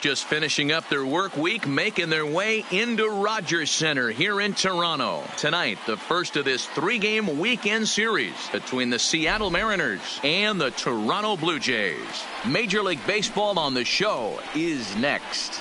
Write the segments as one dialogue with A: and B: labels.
A: just finishing up their work week, making their way into Rogers Center here in Toronto. Tonight, the first of this 3-game weekend series between the Seattle Mariners and the Toronto Blue Jays. Major League Baseball on the show is next.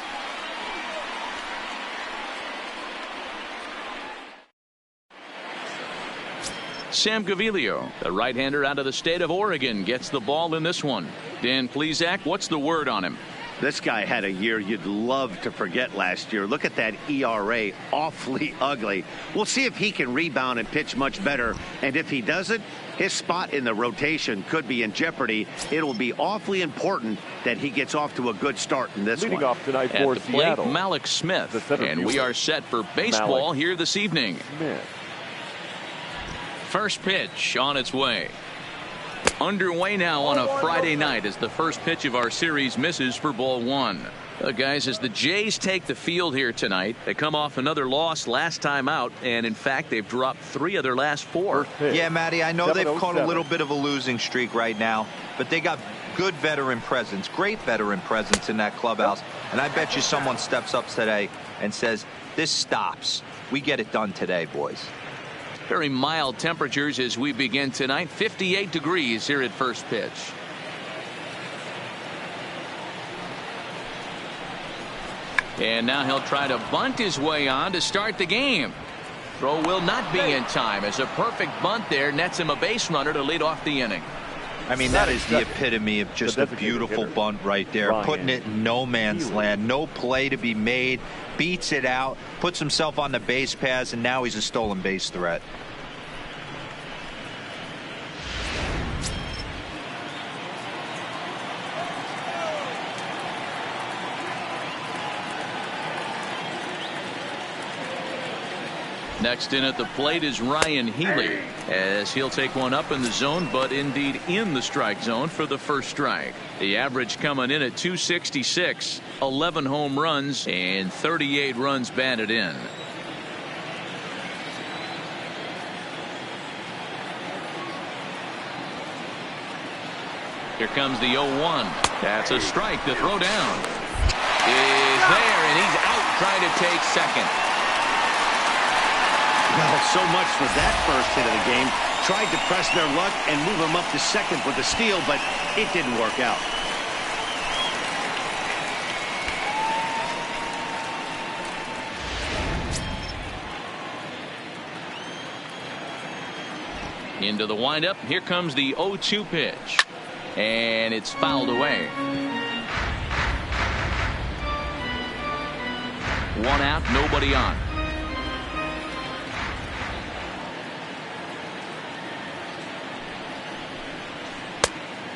A: Sam Gaviglio, the right-hander out of the state of Oregon, gets the ball in this one. Dan Plesac, what's the word on him?
B: This guy had a year you'd love to forget last year. Look at that ERA, awfully ugly. We'll see if he can rebound and pitch much better. And if he doesn't, his spot in the rotation could be in jeopardy. It'll be awfully important that he gets off to a good start in this
C: Leading
B: one.
C: off tonight
A: At
C: for
A: the plate,
C: Seattle,
A: Malik Smith. And we are set for baseball here this evening.
C: Smith.
A: First pitch on its way. Underway now on a Friday night as the first pitch of our series misses for ball one. Guys, as the Jays take the field here tonight, they come off another loss last time out, and in fact they've dropped 3 of their last 4.
D: Yeah, Matty, I know they've caught a
C: 7-0-7.
D: little bit of a losing streak right now, but they got good veteran presence, great veteran presence in that clubhouse, and I bet you someone steps up today and says, this stops. We get it done today, boys.
A: Very mild temperatures as we begin tonight. 58 degrees here at first pitch. And now he'll try to bunt his way on to start the game. Throw will not be in time as a perfect bunt there nets him a base runner to lead off the inning.
D: I mean, that is the epitome of just a beautiful bunt right there. Putting it in no man's land. No play to be made. Beats it out. Puts himself on the base paths, and now he's a stolen base threat.
A: Next in at the plate is Ryan Healy, as he'll take one up in the zone, but indeed in the strike zone for the first strike. The average coming in at 266, 11 home runs and 38 runs batted in. Here comes the 0-1. That's a strike. The throw down is there, and he's out trying to take second.
B: Well, so much for that first hit of the game. Tried to press their luck and move him up to second with a steal, but it didn't work out.
A: Into the windup. Here comes the 0-2 pitch. And it's fouled away. 1 out, nobody on.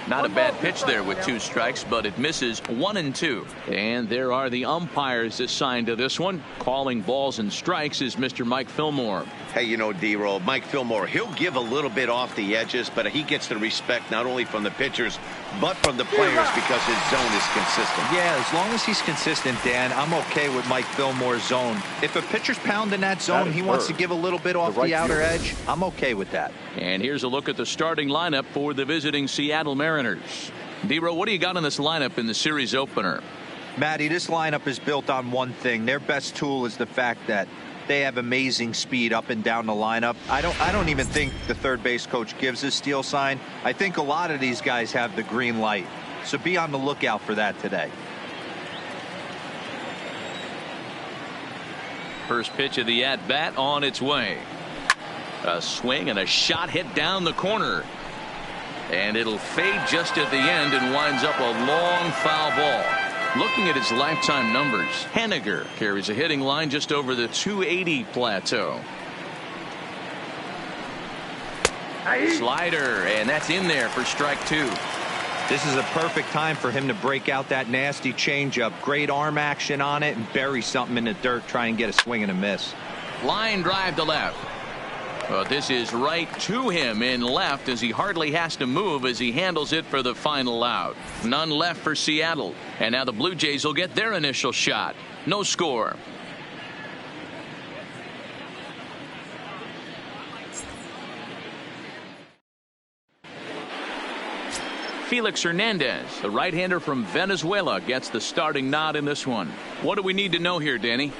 A: Not a bad pitch there with 2 strikes, but it misses 1 and 2. And there are the umpires assigned to this one. Calling balls and strikes is Mr. Mike Fillmore.
B: Hey, you know, D-Roll, Mike Fillmore, he'll give a little bit off the edges, but he gets the respect not only from the pitchers, but from the players because his zone is consistent.
D: Yeah, as long as he's consistent, Dan, I'm okay with Mike Fillmore's zone. If a pitcher's pounding that zone, he wants to give a little bit off the outer edge, I'm okay with that.
A: And here's a look at the starting lineup for the visiting Seattle Mariners. D-Roll, what do you got in this lineup in the series opener?
D: Matty, this lineup is built on one thing. Their best tool is the fact that they have amazing speed up and down the lineup. I don't even think the third base coach gives a steal sign. I think a lot of these guys have the green light. So be on the lookout for that today.
A: First pitch of the at-bat on its way. A swing and a shot hit down the corner. And it'll fade just at the end and winds up a long foul ball. Looking at his lifetime numbers, Henniger carries a hitting line just over the 280 plateau. Slider, and that's in there for strike 2.
D: This is a perfect time for him to break out that nasty changeup. Great arm action on it and bury something in the dirt, try and get a swing and a miss.
A: Line drive to left. But this is right to him in left as he hardly has to move as he handles it for the final out. None left for Seattle. And now the Blue Jays will get their initial shot. No score. Felix Hernandez, the right-hander from Venezuela, gets the starting nod in this one. What do we need to know here, Danny?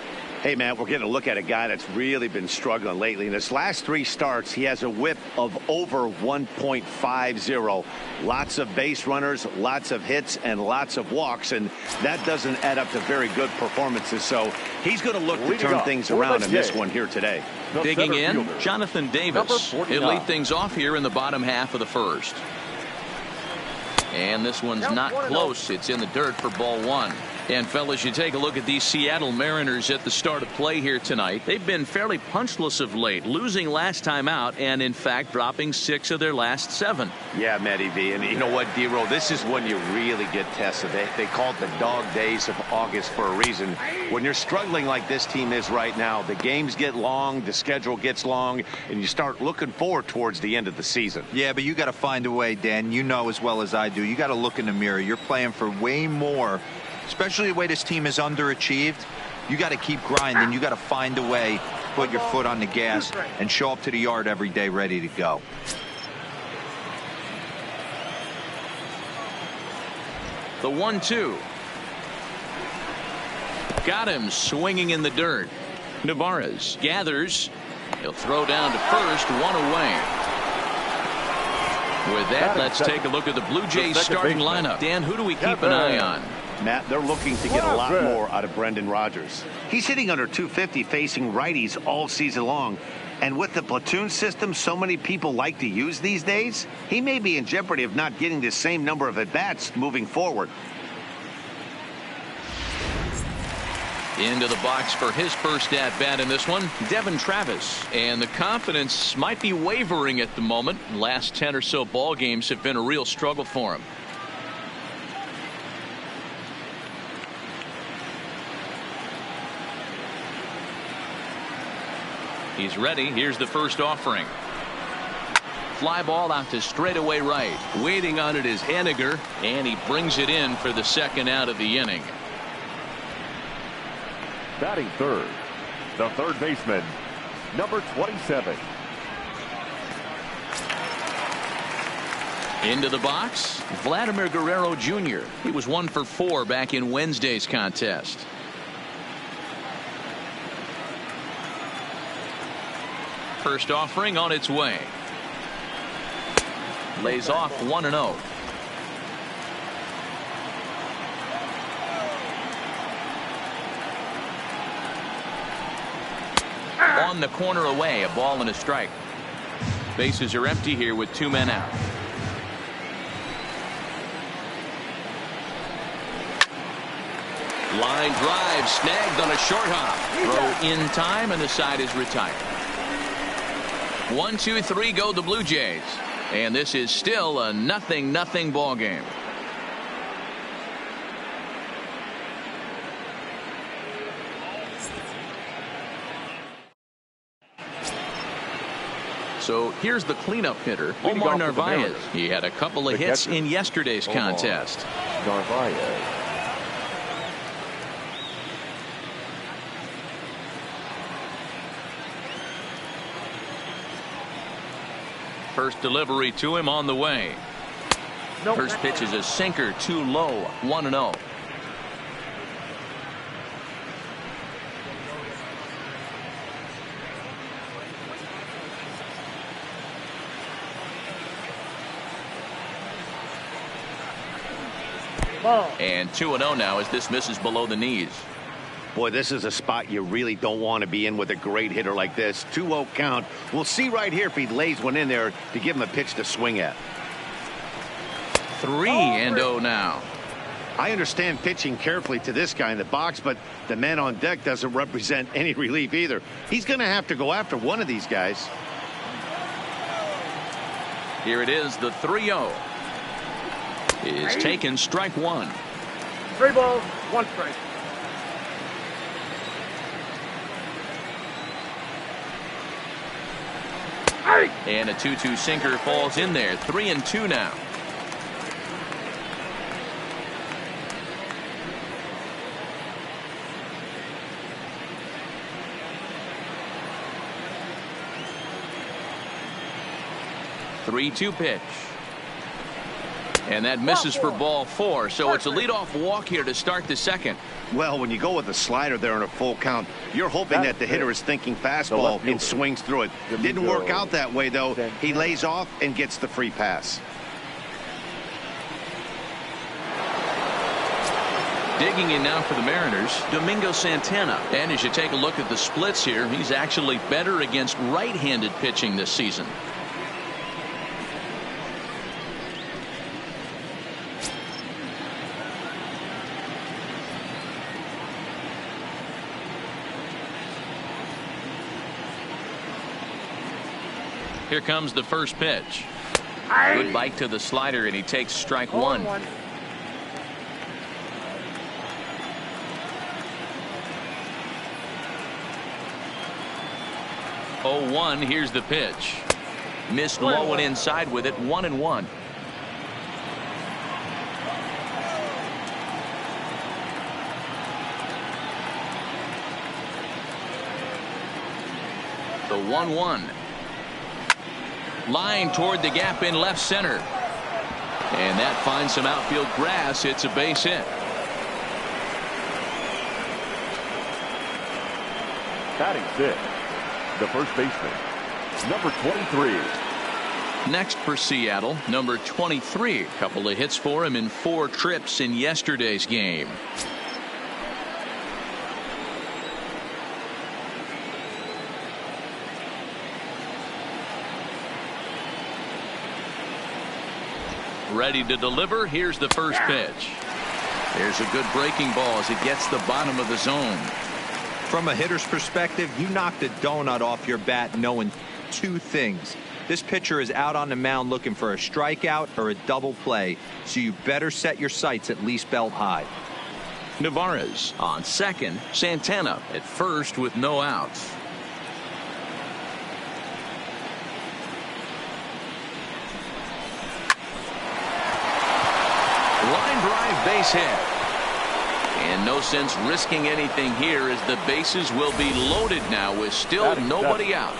B: Hey, Matt, we're getting a look at a guy that's really been struggling lately. In his last 3 starts, he has a whip of over 1.50. Lots of base runners, lots of hits, and lots of walks, and that doesn't add up to very good performances. So he's going to look to turn things around in this one here today.
A: Digging in, Jonathan Davis. He'll lead things off here in the bottom half of the first. And this one's not close. It's in the dirt for ball 1. And fellas, you take a look at these Seattle Mariners at the start of play here tonight. They've been fairly punchless of late, losing last time out and in fact dropping 6 of their last 7.
B: Yeah, Matty V, and you know what, D-Roll, this is when you really get tested. They call it the dog days of August for a reason. When you're struggling like this team is right now, the games get long, the schedule gets long, and you start looking forward towards the end of the season.
D: Yeah, but you got to find a way, Dan. You know as well as I do. You got to look in the mirror. You're playing for way more. Especially the way this team is underachieved, you got to keep grinding. You got to find a way, put your foot on the gas, and show up to the yard every day ready to go.
A: The 1-2. Got him swinging in the dirt. Navarez gathers. He'll throw down to first, 1 away. With that, let's take a look at the Blue Jays starting lineup. Dan, who do we keep an eye on?
B: Matt, they're looking to get a lot more out of Brendan Rodgers. He's hitting under 250 facing righties all season long. And with the platoon system so many people like to use these days, he may be in jeopardy of not getting the same number of at-bats moving forward.
A: Into the box for his first at-bat in this one, Devin Travis. And the confidence might be wavering at the moment. Last 10 or so ball games have been a real struggle for him. He's ready. Here's the first offering. Fly ball out to straightaway right. Waiting on it is Henniger, and he brings it in for the second out of the inning.
C: Batting third, the third baseman, number 27.
A: Into the box, Vladimir Guerrero Jr. He was 1 for 4 back in Wednesday's contest. First offering on its way. Lays off 1-0. On the corner away, a ball and a strike. Bases are empty here with 2 men out. Line drive snagged on a short hop. Throw in time and the side is retired. 1, 2, 3 go the Blue Jays. And this is still a 0-0 ball game. So here's the cleanup hitter, Omar Narvaez. He had a couple of hits in yesterday's contest.
C: Narvaez.
A: First delivery to him on the way. First pitch is a sinker, too low, 1-0. And 2-0 now as this misses below the knees.
B: Boy, this is a spot you really don't want to be in with a great hitter like this. 2-0 count. We'll see right here if he lays one in there to give him a pitch to swing at.
A: 3-0 now.
B: I understand pitching carefully to this guy in the box, but the man on deck doesn't represent any relief either. He's going to have to go after one of these guys.
A: Here it is, the 3-0. Is taken, strike 1.
E: 3 balls, 1 strike.
A: And a 2-2 sinker falls in there. 3-2 now. The 3-2 pitch. And that misses for ball 4. So it's a leadoff walk here to start the second.
B: Well, when you go with a slider there in a full count, you're hoping that the hitter is thinking fastball and swings through it. Didn't work out that way, though. He lays off and gets the free pass.
A: Digging in now for the Mariners, Domingo Santana. And as you take a look at the splits here, he's actually better against right-handed pitching this season. Here comes the first pitch. Good bite to the slider, and he takes strike 1. 0-1. Here's the pitch. Missed low and inside with it. 1-1. The 1-1. Line toward the gap in left center. And that finds some outfield grass. It's a base hit.
C: Batting 6, the first baseman, number 23.
A: Next for Seattle, number 23. A couple of hits for him in 4 trips in yesterday's game. Ready to deliver. Here's the first pitch. There's a good breaking ball as it gets the bottom of the zone.
D: From a hitter's perspective, you knocked a donut off your bat knowing 2 things. This pitcher is out on the mound looking for a strikeout or a double play, so you better set your sights at least belt high.
A: Navarez on second. Santana at first with no outs. Line drive, base hit. And no sense risking anything here as the bases will be loaded now with still nobody out.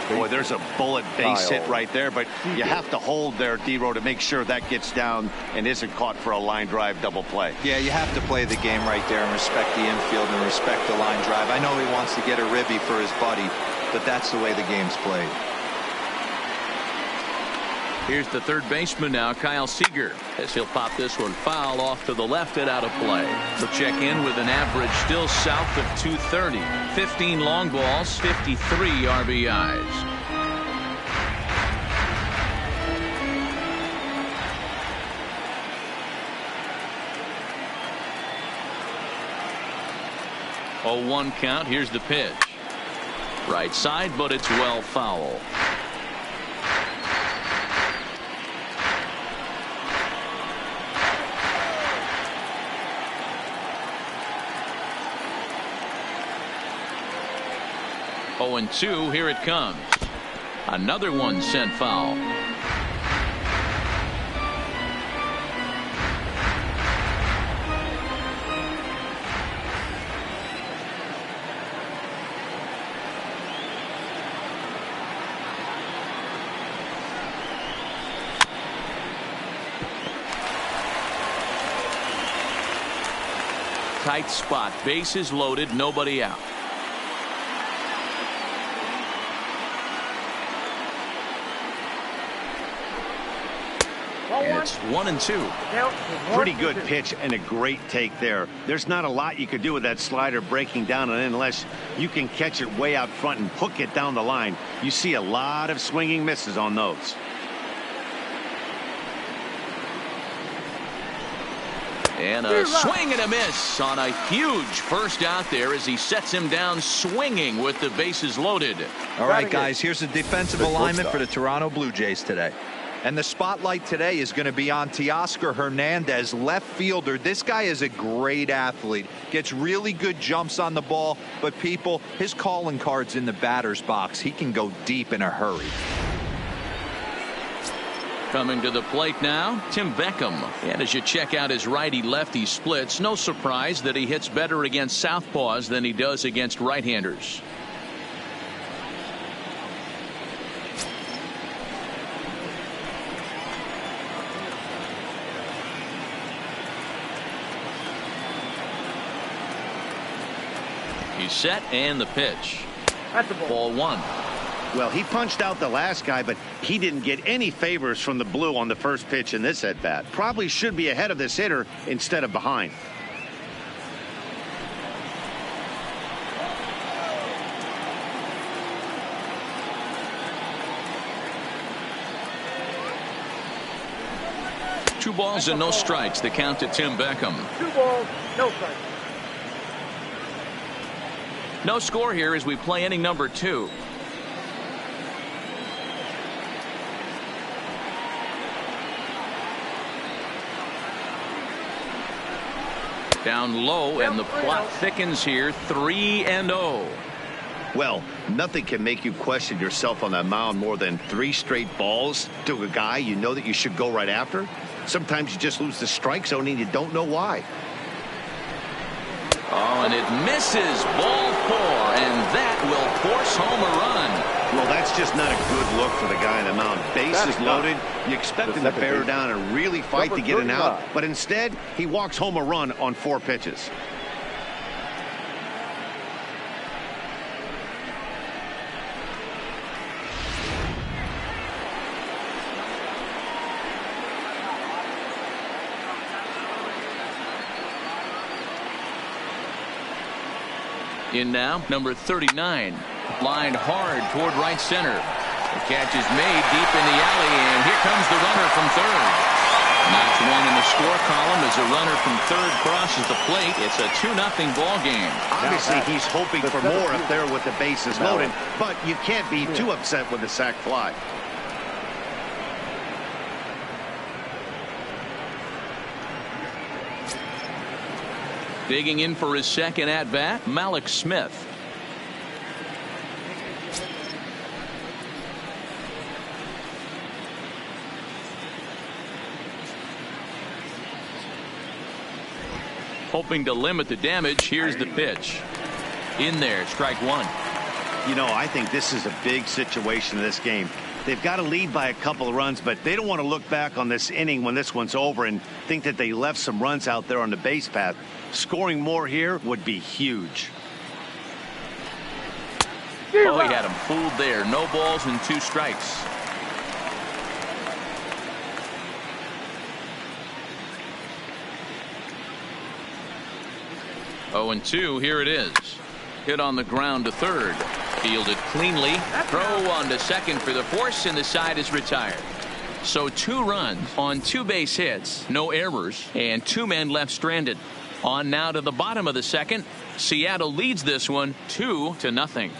B: Boy, there's a bullet base hit right there, but you have to hold there, D-Row, to make sure that gets down and isn't caught for a line drive double play.
D: Yeah, you have to play the game right there and respect the infield and respect the line drive. I know he wants to get a ribby for his buddy, but that's the way the game's played.
A: Here's the third baseman now, Kyle Seager, as he'll pop this one foul off to the left and out of play. He'll check in with an average still south of 230. 15 long balls, 53 RBIs. Oh, 1 count. Here's the pitch. Right side, but it's well foul. Oh, and 2. Here it comes. Another one sent foul. Tight spot. Bases loaded. Nobody out. It's 1-2.
B: Pretty good pitch and a great take there. There's not a lot you could do with that slider breaking down, and unless you can catch it way out front and hook it down the line, you see a lot of swinging misses on those.
A: And a swing and a miss on a huge first out there as he sets him down swinging with the bases loaded.
D: All right, guys, here's the defensive alignment for the Toronto Blue Jays today. And the spotlight today is going to be on Teoscar Hernandez, left fielder. This guy is a great athlete. Gets really good jumps on the ball. But people, his calling card's in the batter's box. He can go deep in a hurry.
A: Coming to the plate now, Tim Beckham. And as you check out his righty-lefty splits, no surprise that he hits better against southpaws than he does against right-handers. He's set and the pitch.
E: That's a ball.
A: Ball one.
B: Well, he punched out the last guy, but he didn't get any favors from the blue on the first pitch in this at-bat. Probably should be ahead of this hitter instead of behind.
A: Two balls and no strikes. The count to Tim Beckham.
E: 2 balls, no strikes.
A: No score here as we play inning number 2. Down low, and the plot thickens here. 3-0.
B: Well, nothing can make you question yourself on that mound more than 3 straight balls to a guy you know that you should go right after. Sometimes you just lose the strike zone and you don't know why.
A: Oh, and it misses. Ball 4, and that will force home a run.
B: Well, that's just not a good look for the guy on the mound. Bases loaded. You expect him to bear down and really fight to get an out, but instead he walks home a run on 4 pitches.
A: In now, number 39. Lined hard toward right center. The catch is made deep in the alley, and here comes the runner from third. Notch 1 in the score column as a runner from third crosses the plate. It's a 2-0 ball game.
B: Obviously, he's hoping for more up there with the bases loaded, but you can't be too upset with the sac fly.
A: Digging in for his second at-bat, Malik Smith. Hoping to limit the damage. Here's the pitch. In there, strike 1.
B: You know, I think this is a big situation in this game. They've got to lead by a couple of runs, but they don't want to look back on this inning when this one's over and think that they left some runs out there on the base path. Scoring more here would be huge.
A: Oh, he had him fooled there. No balls and 2 strikes. Oh, and 2. Here it is. Hit on the ground to third. Fielded cleanly. Throw on to second for the force, and the side is retired. So 2 runs on 2 base hits, no errors, and 2 men left stranded. On now to the bottom of the second. Seattle leads this one 2-0.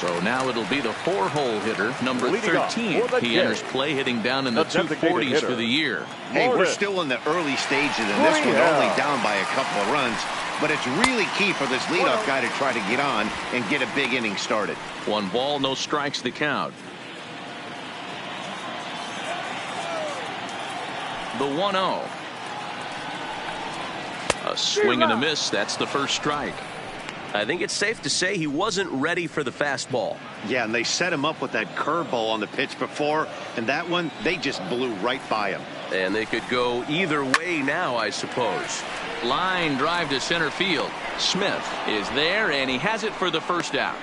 A: So now it'll be the 4-hole hitter, number 13. He enters play hitting down in the 240s for the year.
B: Hey, we're still in the early stages, and this one's only down by a couple of runs. But it's really key for this leadoff guy to try to get on and get a big inning started.
A: 1 ball, no strikes, the count. The 1-0. A swing and a miss. That's the first strike.
F: I think it's safe to say he wasn't ready for the fastball.
B: Yeah, and they set him up with that curveball on the pitch before, and that one, they just blew right by him.
F: And they could go either way now, I suppose.
A: Line drive to center field. Smith is there, and he has it for the first out.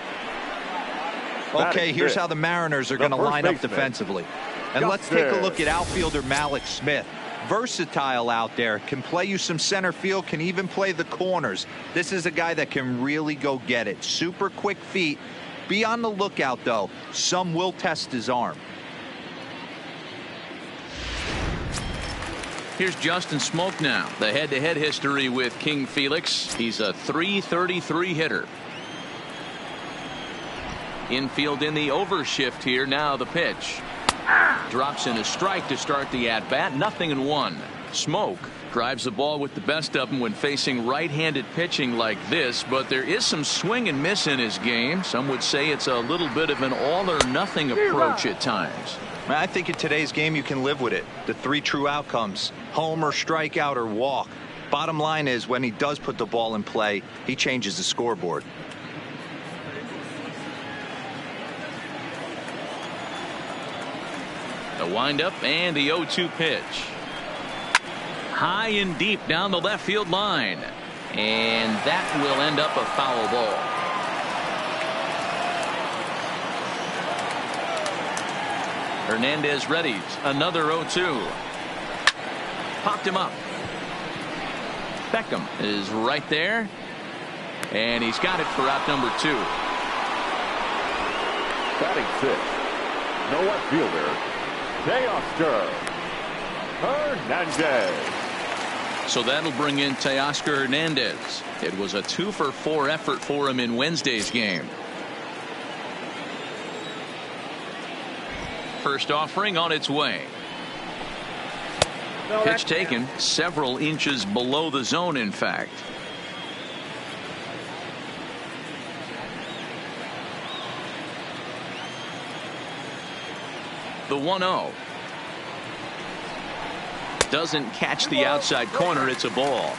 D: Okay, here's how the Mariners are going to line up defensively. And let's take a look at outfielder Malik Smith. Versatile out there, can play you some center field, can even play the corners. This is a guy that can really go get it. Super quick feet. Be on the lookout, though. Some will test his arm.
A: Here's Justin Smoke now. The head-to-head history with King Felix. He's a .333 hitter. Infield in the overshift here. Now the pitch. Drops in a strike to start the at-bat. 0-1. Smoke drives the ball with the best of them when facing right-handed pitching like this, but there is some swing and miss in his game. Some would say it's a little bit of an all-or-nothing approach at times.
D: I think in today's game you can live with it. The 3 true outcomes: homer, strikeout, or walk. Bottom line is, when he does put the ball in play, he changes the scoreboard. The
A: windup and the 0-2 pitch. high and deep down the left field line. And that will end up a foul ball. Hernandez readies another 0-2. Popped him up. Beckham is right there. And he's got it for out number 2.
C: Batting 6. No left fielder. Teoscar Hernandez.
A: So that'll bring in Teoscar Hernandez. It was a 2-for-4 effort for him in Wednesday's game. First offering on its way. Pitch taken several inches below the zone, in fact. The 1-0. Doesn't catch the outside corner. It's a ball.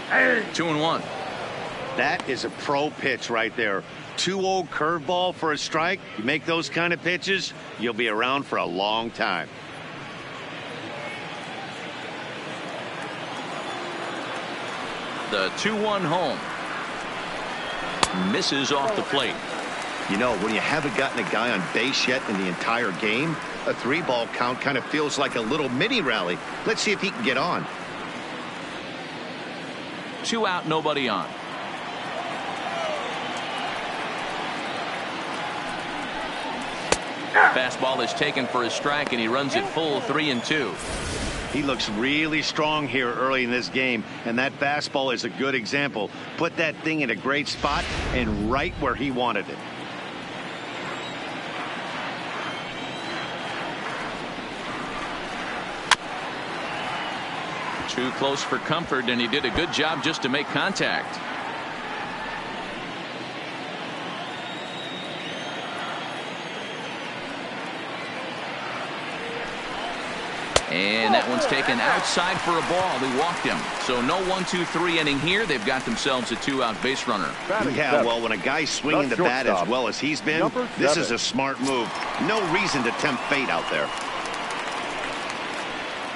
B: Hey.
A: 2-1.
B: That is a pro pitch right there. 2-0 curveball for a strike. You make those kind of pitches, you'll be around for a long time.
A: The 2-1 home. Misses off the plate.
B: You know, when you haven't gotten a guy on base yet in the entire game, a 3-ball count kind of feels like a little mini rally. Let's see if he can get on.
A: 2 out, nobody on. Fastball is taken for a strike, and he runs it full 3-2.
B: He looks really strong here early in this game, and that fastball is a good example. Put that thing in a great spot and right where he wanted it.
A: Too close for comfort, and he did a good job just to make contact. And that one's taken outside for a ball. He walked him. So no 1-2-3 inning here. They've got themselves a 2-out base runner.
B: Yeah, well, when a guy's swinging the bat as well as he's been, this is a smart move. No reason to tempt fate out there.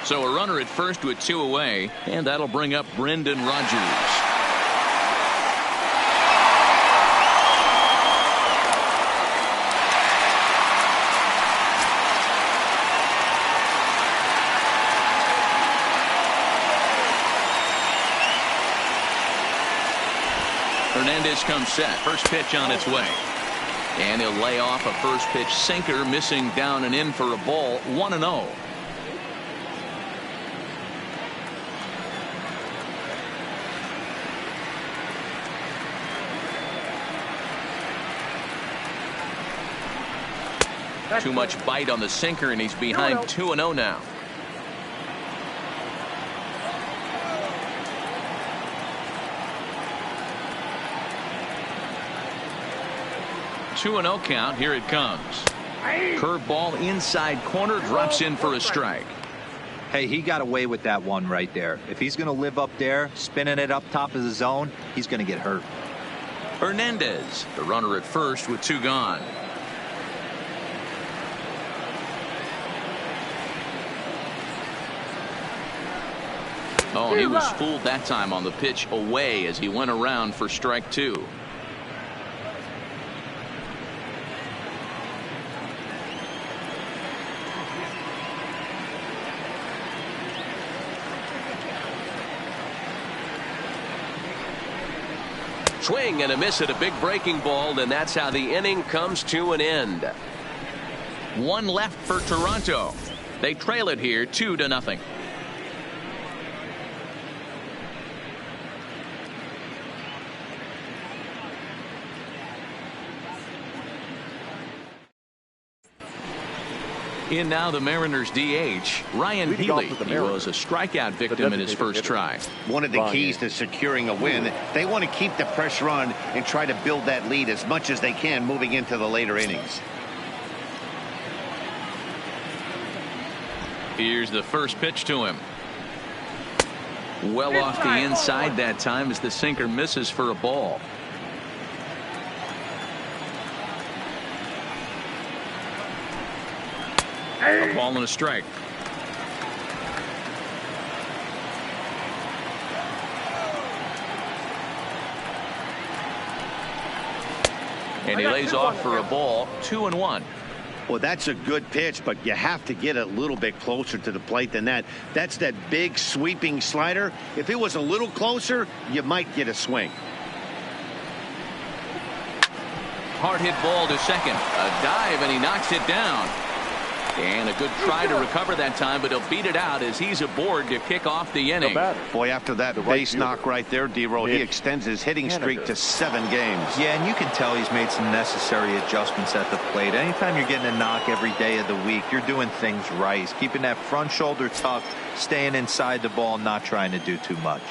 A: So a runner at first with 2 away, and that'll bring up Brendan Rodgers. Hernandez comes set. First pitch on its way. And he'll lay off a first pitch sinker, missing down and in for a ball. 1-0. Too much bite on the sinker, and he's behind 2-0 now. Two and 0 count. Here it comes. Curveball inside corner, drops in for a strike.
D: Hey, he got away with that one right there. If he's going to live up there, spinning it up top of the zone, he's going to get hurt.
A: Hernandez, the runner at first with 2 gone. Oh, and he was fooled that time on the pitch away as he went around for strike 2. Swing and a miss at a big breaking ball, and that's how the inning comes to an end. 1 left for Toronto. They trail it here 2-0. In now the Mariners DH, Ryan Healy. He was a strikeout victim in his first try.
B: One of the keys to securing a win, they want to keep the pressure on and try to build that lead as much as they can moving into the later innings.
A: Here's the first pitch to him. Well off the inside that time as the sinker misses for a ball. A ball and a strike. And he lays off for a ball, 2-1.
B: Well, that's a good pitch, but you have to get a little bit closer to the plate than that. That's that big sweeping slider. If it was a little closer, you might get a swing.
A: Hard hit ball to second. A dive, and he knocks it down. And a good try to recover that time, but he'll beat it out as he's aboard to kick off the inning.
B: Boy, after that base knock right there, D-Roll, he extends his hitting streak to 7 games.
D: Yeah, and you can tell he's made some necessary adjustments at the plate. Anytime you're getting a knock every day of the week, you're doing things right. He's keeping that front shoulder tucked, staying inside the ball, not trying to do too much.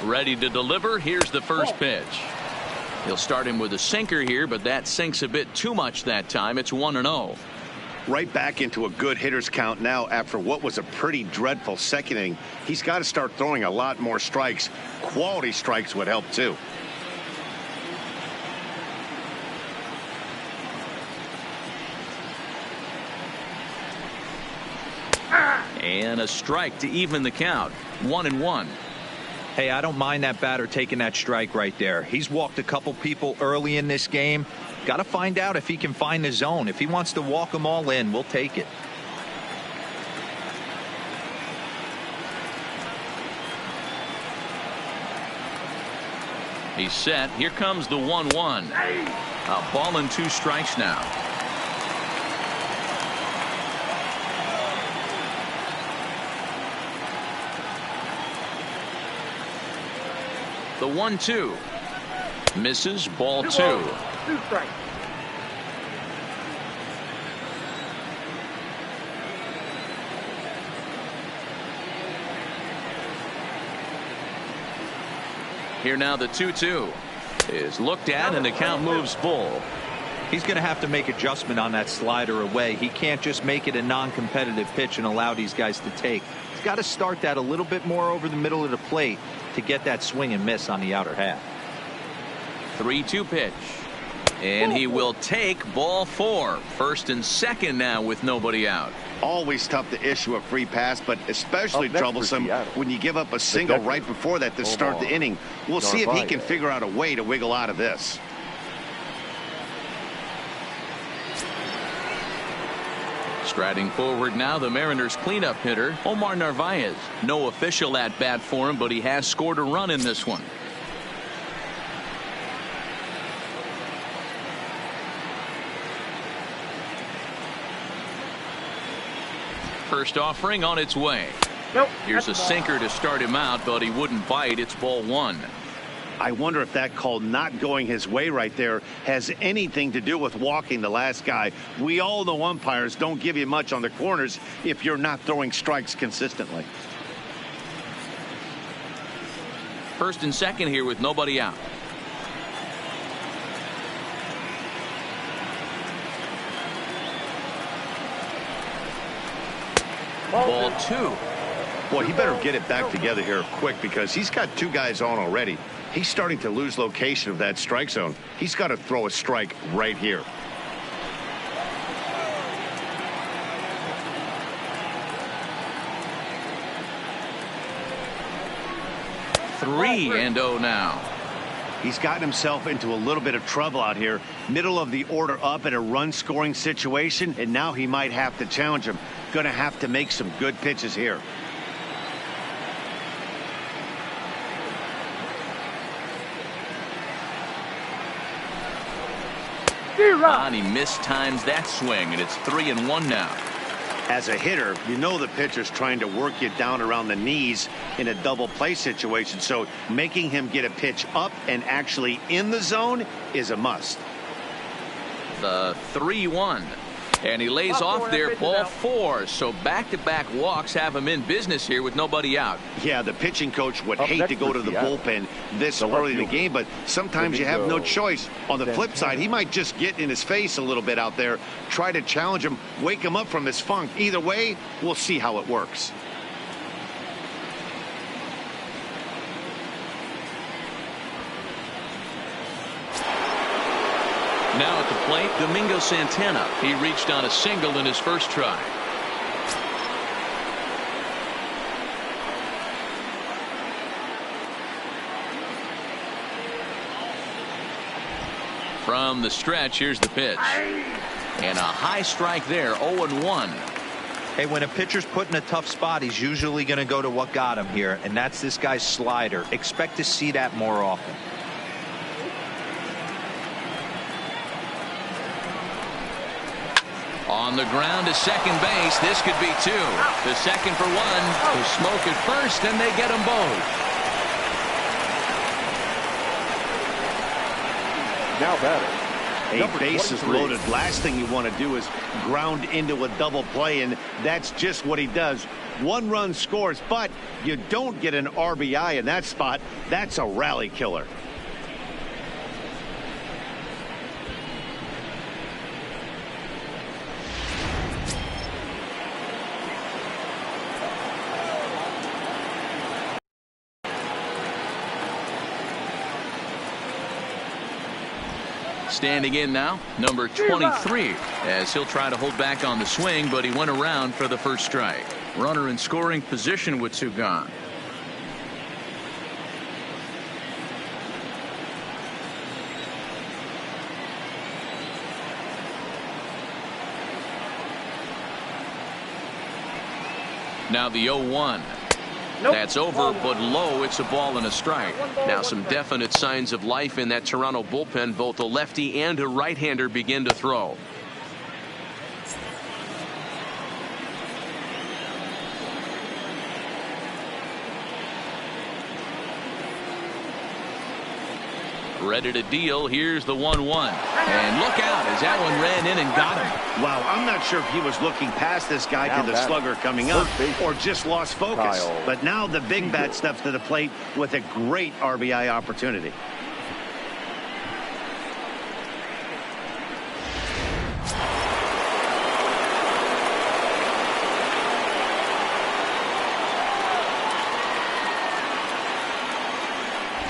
A: Ready to deliver. Here's the first pitch. He'll start him with a sinker here, but that sinks a bit too much that time. It's 1-0.
B: Right back into a good hitter's count now after what was a pretty dreadful second inning. He's got to start throwing a lot more strikes. Quality strikes would help too.
A: And a strike to even the count. 1-1.
D: Hey, I don't mind that batter taking that strike right there. He's walked a couple people early in this game. Got to find out if he can find the zone. If he wants to walk them all in, we'll take it.
A: He's set. Here comes the 1-1. A ball and 2 strikes now. The 1-2 misses. Ball 2.
E: 2 strikes.
A: Here now the 2-2 is looked at, and the count moves full.
D: He's going to have to make adjustment on that slider away. He can't just make it a non-competitive pitch and allow these guys to take. He's got to start that a little bit more over the middle of the plate to get that swing and miss on the outer half.
A: 3-2 pitch. And he will take ball 4. First and second now with nobody out.
B: Always tough to issue a free pass, but especially troublesome when you give up a single right before that to start the inning. We'll see if he can figure out a way to wiggle out of this.
A: Striding forward now, the Mariners cleanup hitter, Omar Narvaez. No official at bat for him, but he has scored a run in this one. First offering on its way.
E: Nope.
A: Here's a sinker to start him out, but he wouldn't bite. It's ball 1.
B: I wonder if that call not going his way right there has anything to do with walking the last guy. We all know umpires don't give you much on the corners if you're not throwing strikes consistently.
A: First and second here with nobody out. Ball 2.
B: Boy, he better get it back together here quick because he's got 2 guys on already. He's starting to lose location of that strike zone. He's got to throw a strike right here.
A: Three and 0 now.
B: He's gotten himself into a little bit of trouble out here. Middle of the order up in a run scoring situation, and now he might have to challenge him. Going to have to make some good pitches here.
A: And he mistimes that swing, and it's 3-1 now.
B: As a hitter, you know the pitcher's trying to work you down around the knees in a double play situation, so making him get a pitch up and actually in the zone is a must.
A: The 3-1. And he lays off there, ball 4. So back-to-back walks have him in business here with nobody out.
B: Yeah, the pitching coach would hate to go to the bullpen this early in the game, but sometimes you have no choice. On the flip side, he might just get in his face a little bit out there, try to challenge him, wake him up from his funk. Either way, we'll see how it works.
A: Now at the plate, Domingo Santana. He reached on a single in his first try. From the stretch, here's the pitch. And a high strike there, 0-1.
D: Hey, when a pitcher's put in a tough spot, he's usually going to go to what got him here, and that's this guy's slider. Expect to see that more often.
A: On the ground to second base. This could be two. The second for one. The smoke at first, and they get them both.
C: Now batting.
B: A bases loaded. Last thing you want to do is ground into a double play, and that's just what he does. One run scores, but you don't get an RBI in that spot. That's a rally killer.
A: Standing in now, number 23, as he'll try to hold back on the swing, but he went around for the first strike. Runner in scoring position with two gone. Now the 0-1.
E: Nope.
A: That's over, but low. It's a ball and a strike. Now some definite signs of life in that Toronto bullpen. Both a lefty and a right-hander begin to throw. Ready to deal. Here's the 1-1. And look out as that one ran in and got him.
B: Wow, I'm not sure if he was looking past this guy to the slugger coming up or just lost focus. But now the big bat steps to the plate with a great RBI opportunity.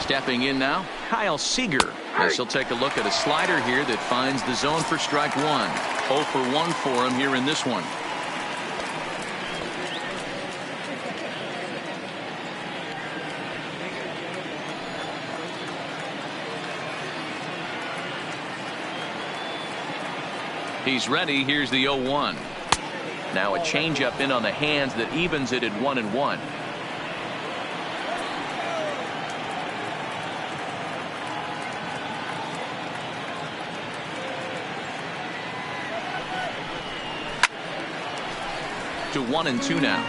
A: Stepping in now, Kyle Seager. As he'll take a look at a slider here that finds the zone for strike one. 0 for 1 for him here in this one. He's ready. Here's the 0-1. Now a changeup in on the hands that evens it at 1-1. To 1-2 now.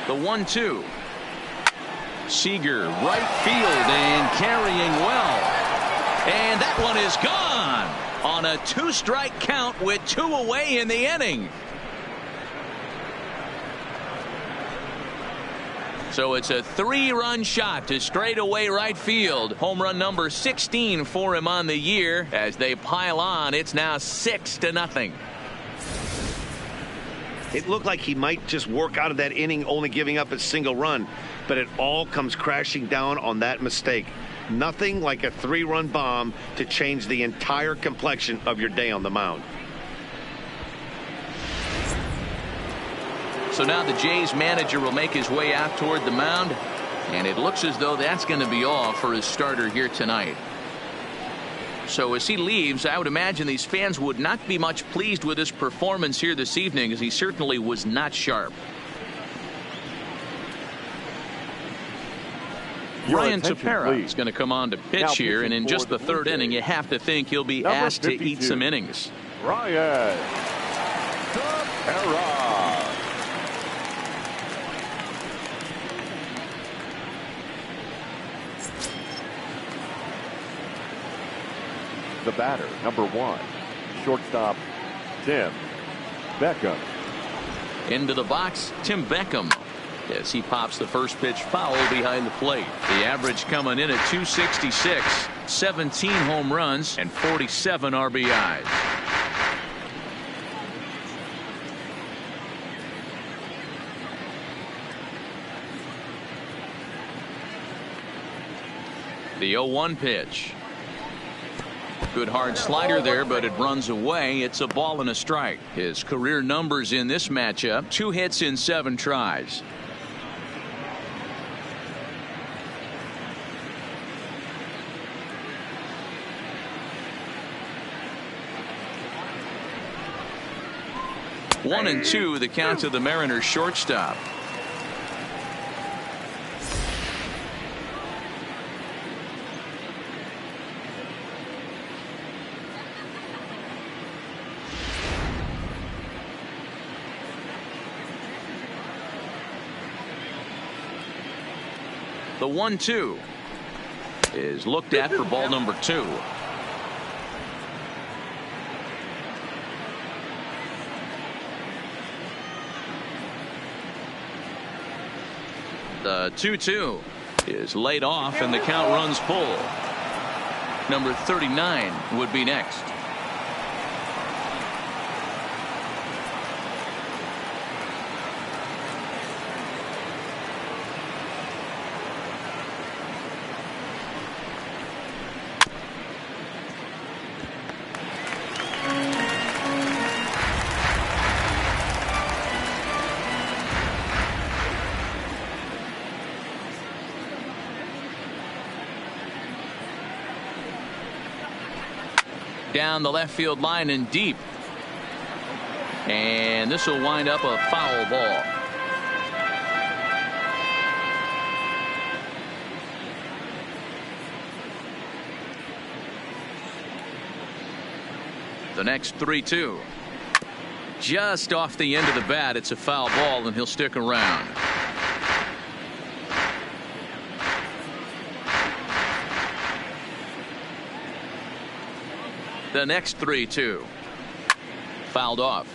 A: The 1-2. Seager right field and carrying well. And that one is gone on a 2-strike count with 2 away in the inning. So it's a 3-run shot to straightaway right field. Home run number 16 for him on the year. As they pile on, it's now 6-0.
B: It looked like he might just work out of that inning, only giving up a single run, but it all comes crashing down on that mistake. Nothing like a 3-run bomb to change the entire complexion of your day on the mound.
A: So now the Jays manager will make his way out toward the mound, and it looks as though that's going to be all for his starter here tonight. So as he leaves, I would imagine these fans would not be much pleased with his performance here this evening, as he certainly was not sharp. Ryan Tepera is going to come on to pitch here, and in just the 3rd inning, you have to think he'll be asked to eat some innings.
C: Ryan Tepera. The batter, number 1, shortstop Tim Beckham.
A: Into the box, Tim Beckham, as he pops the first pitch foul behind the plate. The average coming in at 266, 17 home runs and 47 RBIs. The 0-1 pitch. Good hard slider there, but it runs away. It's a ball and a strike. His career numbers in this matchup: 2 hits in 7 tries. One and 2, the count to the Mariners shortstop. The 1-2 is looked at for ball number 2. The 2-2 is laid off, and the count runs full. Number 39 would be next. Down the left field line and deep. And this will wind up a foul ball. The next 3-2. Just off the end of the bat. It's a foul ball, and he'll stick around. The next 3-2. Fouled off.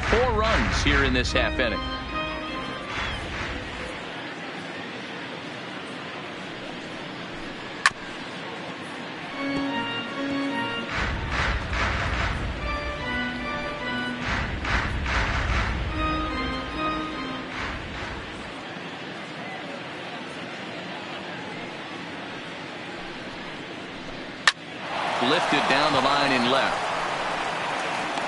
A: Four runs here in this half inning. Lifted down the line in left.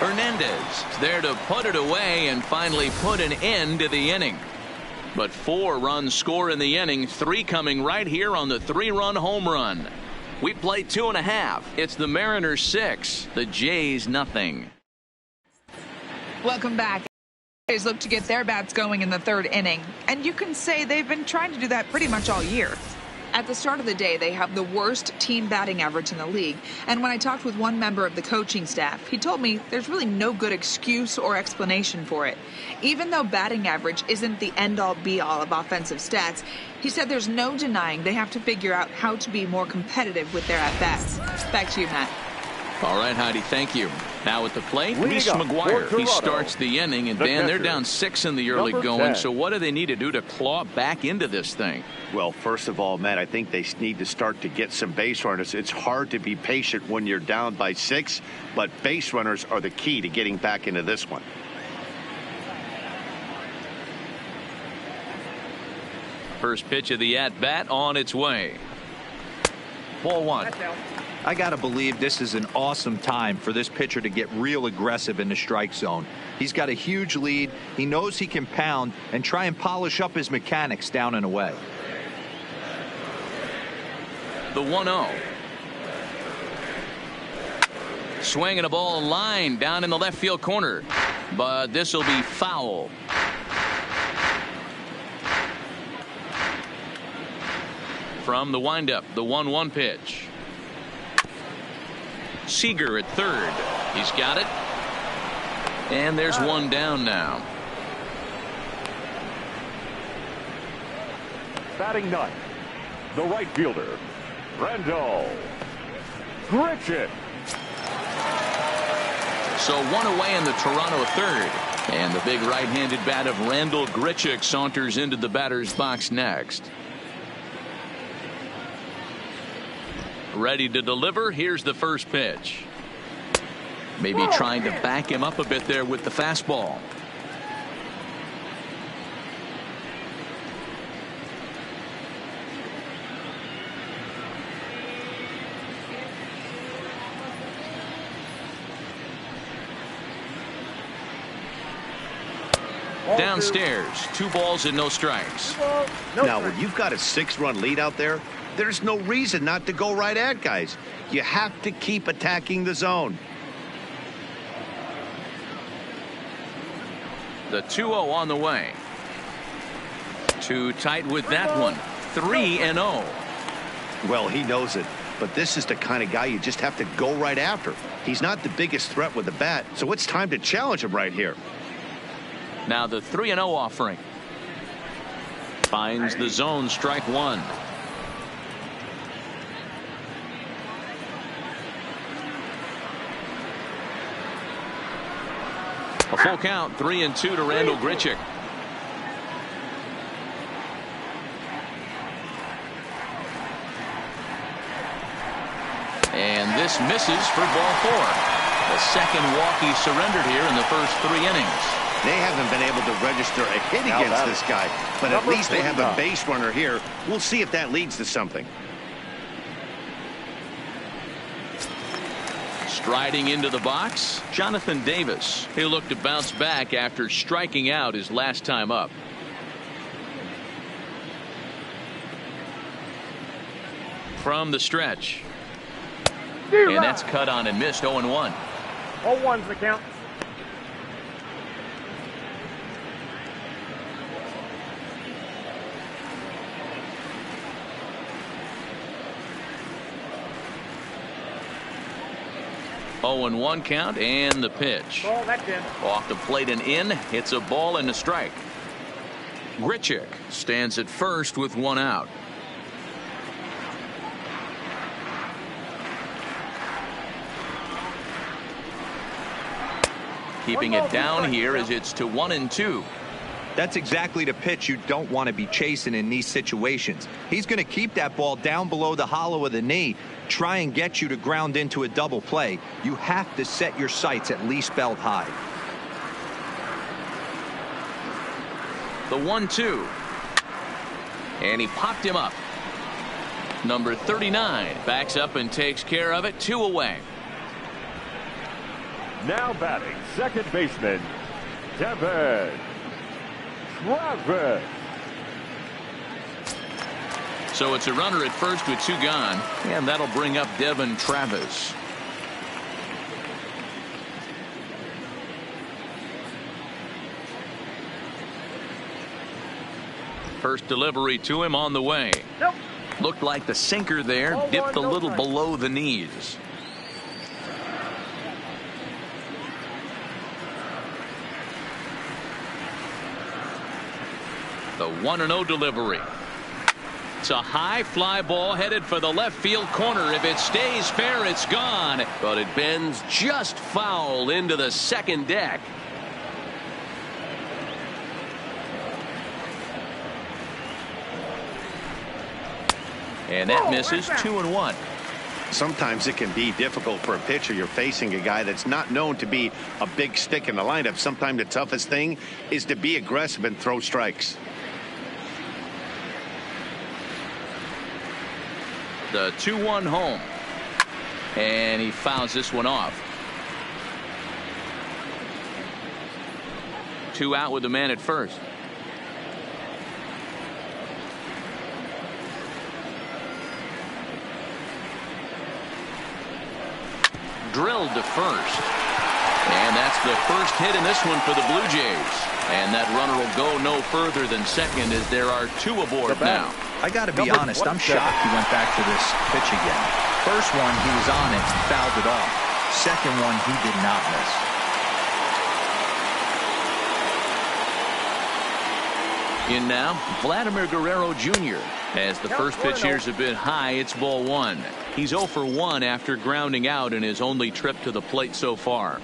A: Hernandez there to put it away and finally put an end to the inning. But 4 runs score in the inning, 3 coming right here on the 3-run home run. We played 2.5. It's the Mariners 6, the Jays nothing.
G: Welcome back. Jays look to get their bats going in the 3rd inning, and you can say they've been trying to do that pretty much all year. At the start of the day, they have the worst team batting average in the league. And when I talked with one member of the coaching staff, he told me there's really no good excuse or explanation for it. Even though batting average isn't the end-all be-all of offensive stats, he said there's no denying they have to figure out how to be more competitive with their at-bats. Back to you, Matt.
A: All right, Heidi, thank you. Now at the plate, Reese McGuire. He starts the inning, and Dan, they're down 6 in the early going. So what do they need to do to claw back into this thing?
B: Well, first of all, Matt, I think they need to start to get some base runners. It's hard to be patient when you're down by 6, but base runners are the key to getting back into this one.
A: First pitch of the at-bat on its way. Ball 1.
D: I got to believe this is an awesome time for this pitcher to get real aggressive in the strike zone. He's got a huge lead. He knows he can pound and try and polish up his mechanics down and away.
A: The 1-0. Swinging a ball line down in the left field corner. But this will be foul. From the windup, the 1-1 pitch. Seager at third. He's got it. And there's one down now.
C: Batting ninth, the right fielder, Randall Grichuk.
A: So one away in the Toronto third. And the big right-handed bat of Randall Grichuk saunters into the batter's box next. Ready to deliver. Here's the first pitch. Maybe trying to back him up a bit there with the fastball. downstairs. 2 balls and no strikes.
E: 2 balls, no
B: Now,
E: strikes.
B: when you've got a 6-run lead out there, there's no reason not to go right at guys. You have to keep attacking the zone.
A: The 2-0 on the way. Too tight with that one. 3-0.
B: Well, he knows it, but this is the kind of guy you just have to go right after. He's not the biggest threat with the bat, so it's time to challenge him right here.
A: Now the 3-0 offering. Finds the zone, strike 1. A full count, 3-2 to Randall Grichuk. And this misses for ball 4. The second walk he surrendered here in the first 3 innings.
B: They haven't been able to register a hit against this guy, but at least they have a base runner here. We'll see if that leads to something.
A: Striding into the box, Jonathan Davis. He'll look to bounce back after striking out his last time up. From the stretch. And that's cut on and missed. 0-1.
E: 0-1's the count.
A: Oh, and 1 count, and the pitch.
E: Ball, that's in.
A: Off the plate and in. It's a ball and a strike. Grichuk stands at first with 1 out. Keeping it down here as it's to 1-2.
D: That's exactly the pitch you don't want to be chasing in these situations. He's going to keep that ball down below the hollow of the knee, try and get you to ground into a double play. You have to set your sights at least belt high.
A: The 1-2. And he popped him up. Number 39 backs up and takes care of it. 2 away.
C: Now batting, second baseman, Devin Travis.
A: So it's a runner at first with 2 gone, and that'll bring up Devin Travis. First delivery to him on the way.
E: Nope.
A: Looked like the sinker there,
E: Ball
A: dipped a
E: one, no
A: little
E: strike.
A: below the knees. The 1-0 delivery. It's a high fly ball headed for the left field corner. If it stays fair, it's gone.
F: But it bends just foul into the second deck.
A: And that misses. 2-1.
B: Sometimes it can be difficult for a pitcher. You're facing a guy that's not known to be a big stick in the lineup. Sometimes the toughest thing is to be aggressive and throw strikes.
A: The 2-1 home. And he fouls this one off. 2 out with the man at first. Drilled to first. And that's the first hit in this one for the Blue Jays. And that runner will go no further than second as there are 2 aboard now.
D: I got to be honest, I'm shocked he went back to this pitch again. First one, he was on it, fouled it off. Second one, he did not miss.
A: In now, Vladimir Guerrero Jr. As the first pitch here's a bit high, it's ball 1. He's 0 for 1 after grounding out in his only trip to the plate so far.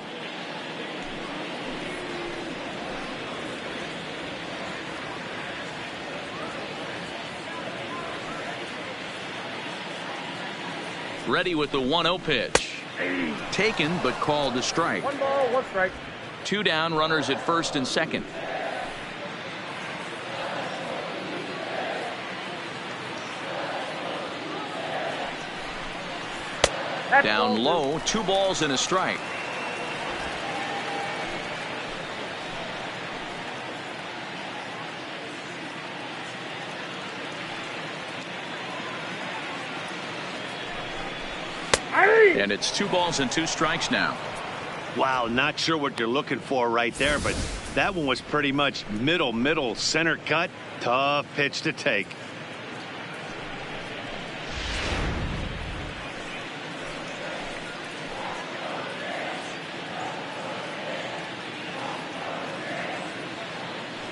A: Ready with the 1-0 pitch. Taken but called a strike.
E: 1 ball, 1 strike.
A: 2 down, runners at first and second.
E: That's
A: Down
E: ball
A: low, 2 balls and a strike. And it's 2 balls and 2 strikes now.
B: Wow, not sure what you're looking for right there, but that one was pretty much middle, center cut. Tough pitch to take.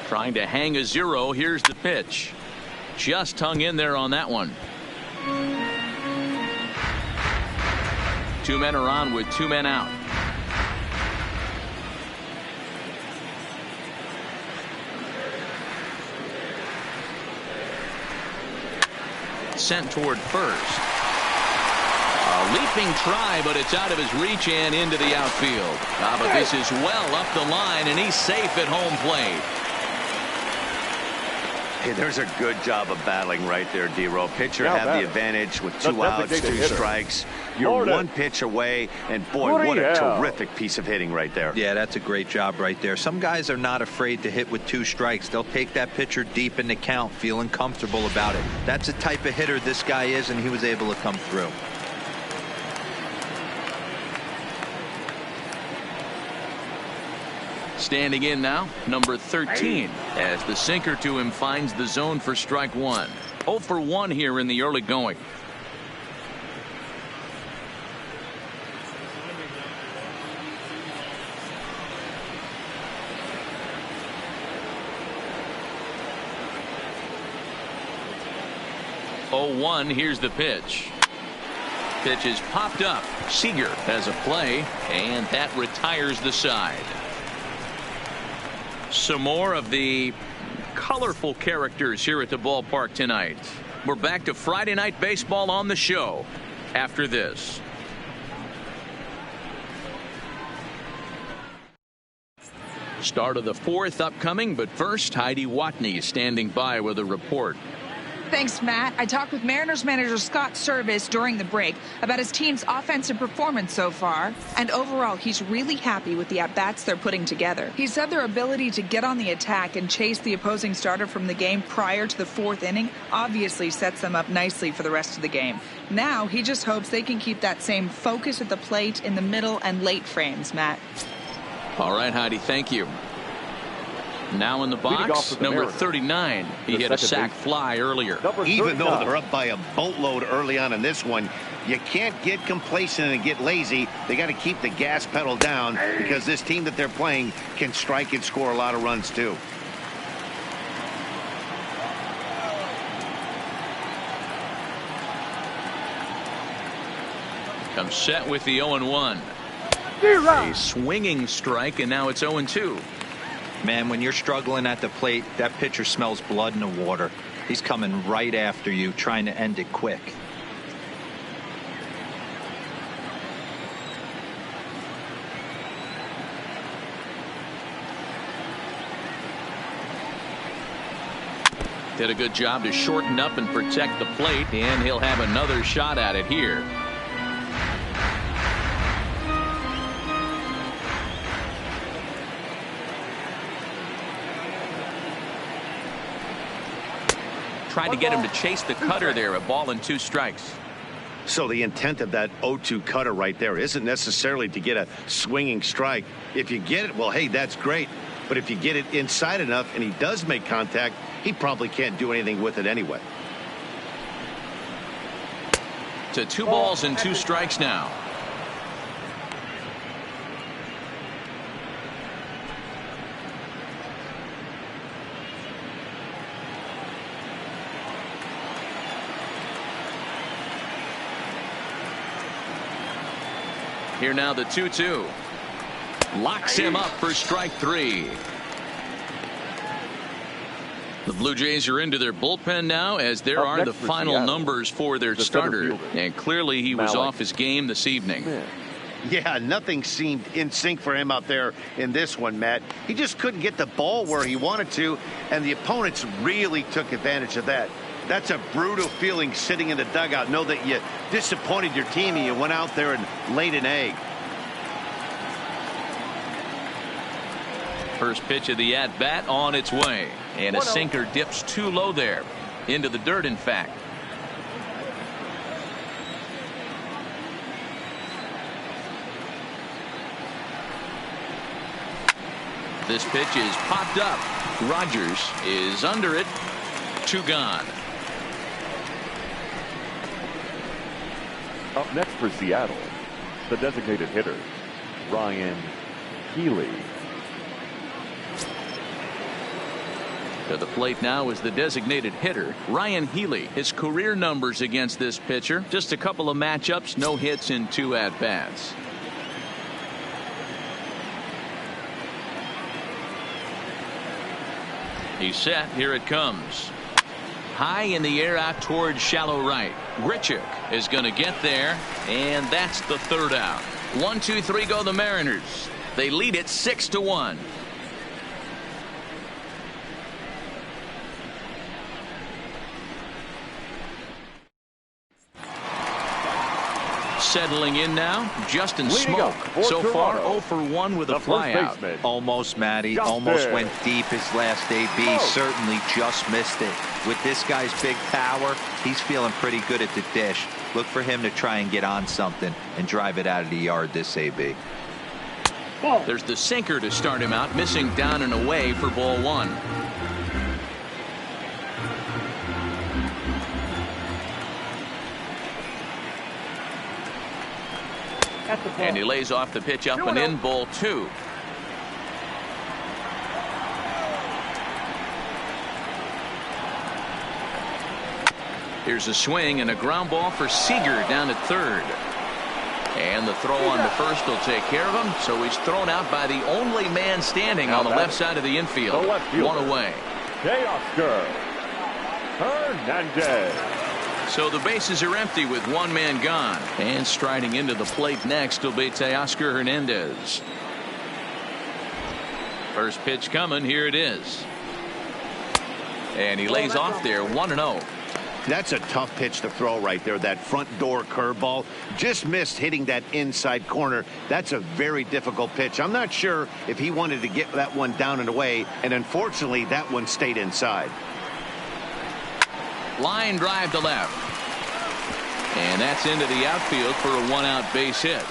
A: Trying to hang a 0. Here's the pitch. Just hung in there on that one. 2 men are on with 2 men out. Sent toward first. A leaping try, but it's out of his reach and into the outfield. But this is well up the line, and he's safe at home plate.
B: Hey, there's a good job of battling right there, D-Row. Pitcher have the advantage with 2 outs, 2 strikes. You're 1 pitch away, and boy, what a terrific piece of hitting right there.
D: Yeah, that's a great job right there. Some guys are not afraid to hit with 2 strikes. They'll take that pitcher deep in the count, feeling comfortable about it. That's the type of hitter this guy is, and he was able to come through.
A: Standing in now, number 13, as the sinker to him finds the zone for strike 1. 0 for 1 here in the early going. Oh, 1, here's the pitch. Pitch is popped up. Seager has a play, and that retires the side. Some more of the colorful characters here at the ballpark tonight. We're back to Friday Night Baseball on the show after this. Start of the 4th upcoming, but first, Heidi Watney standing by with a report.
G: Thanks, Matt. I talked with Mariners manager Scott Service during the break about his team's offensive performance so far, and overall he's really happy with the at-bats they're putting together. He said their ability to get on the attack and chase the opposing starter from the game prior to the 4th inning obviously sets them up nicely for the rest of the game. Now he just hopes they can keep that same focus at the plate in the middle and late frames, Matt.
A: All right, Heidi, thank you. Now in the box, number 39. He hit a sac fly earlier.
B: Even though they're up by a boatload early on in this one, you can't get complacent and get lazy. They got to keep the gas pedal down because this team that they're playing can strike and score a lot of runs too.
A: Comes set with the 0-1. A swinging strike, and now it's 0-2.
D: Man, when you're struggling at the plate, that pitcher smells blood in the water. He's coming right after you, trying to end it quick.
A: Did a good job to shorten up and protect the plate, and he'll have another shot at it here. Tried to get him to chase the cutter there, a ball and 2 strikes.
B: So the intent of that 0-2 cutter right there isn't necessarily to get a swinging strike. If you get it, well, hey, that's great. But if you get it inside enough and he does make contact, he probably can't do anything with it anyway.
A: To 2 balls and 2 strikes now. Here now the 2-2. Locks him up for strike 3. The Blue Jays are into their bullpen now as there are the final numbers for their starter. And clearly he was off his game this evening.
B: Yeah, nothing seemed in sync for him out there in this one, Matt. He just couldn't get the ball where he wanted to, and the opponents really took advantage of that. That's a brutal feeling sitting in the dugout. Know that you disappointed your team and you went out there and laid an egg.
A: First pitch of the at-bat on its way. And a sinker dips too low there. Into the dirt, in fact. This pitch is popped up. Rogers is under it. 2 gone.
C: Up next for Seattle, the designated hitter, Ryan Healy.
A: To the plate now is the designated hitter, Ryan Healy. His career numbers against this pitcher, just a couple of matchups, no hits in 2 at-bats. He's set. Here it comes. High in the air out towards shallow right. Grichuk is going to get there, and that's the 3rd out. 1, 2, 3 go the Mariners. They lead it 6-1. Settling in now, Justin Smoke. So far, 0 for 1 with a flyout.
D: Almost, Matty. Almost went deep his last AB. Certainly just missed it. With this guy's big power, he's feeling pretty good at the dish. Look for him to try and get on something and drive it out of the yard this AB.
A: There's the sinker to start him out, missing down and away for ball 1. And he lays off the pitch up and in, ball 2. Here's a swing and a ground ball for Seager down at 3rd. And the throw on to first will take care of him. So he's thrown out by the only man standing on the left side of the infield. 1 away.
C: Oscar Hernandez.
A: So the bases are empty with 1 man gone. And striding into the plate next will be Teoscar Hernandez. First pitch coming. Here it is. And he lays off there. 1-0.
B: That's a tough pitch to throw right there. That front door curveball just missed hitting that inside corner. That's a very difficult pitch. I'm not sure if he wanted to get that one down and away, and unfortunately that one stayed inside.
A: Line drive to left. And that's into the outfield for a 1-out base hit.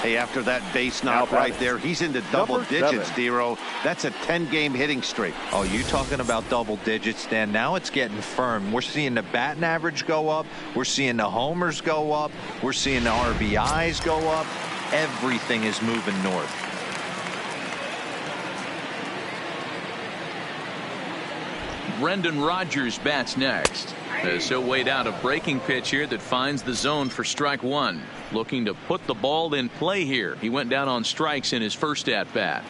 B: Hey, after that base knock right there, he's into double digits, Dero. That's a 10-game hitting streak.
D: Oh, you talking about double digits, Dan? Now it's getting firm. We're seeing the batting average go up. We're seeing the homers go up. We're seeing the RBIs go up. Everything is moving north.
A: Brendan Rodgers bats next. So weighed out a breaking pitch here that finds the zone for strike 1. Looking to put the ball in play here. He went down on strikes in his first at bat.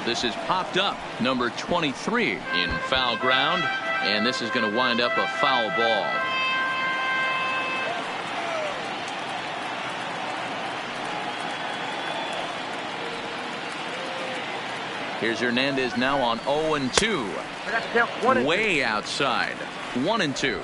A: This is popped up. Number 23 in foul ground. And this is going to wind up a foul ball. Here's Hernandez now on 0-2. Way outside. 1-2.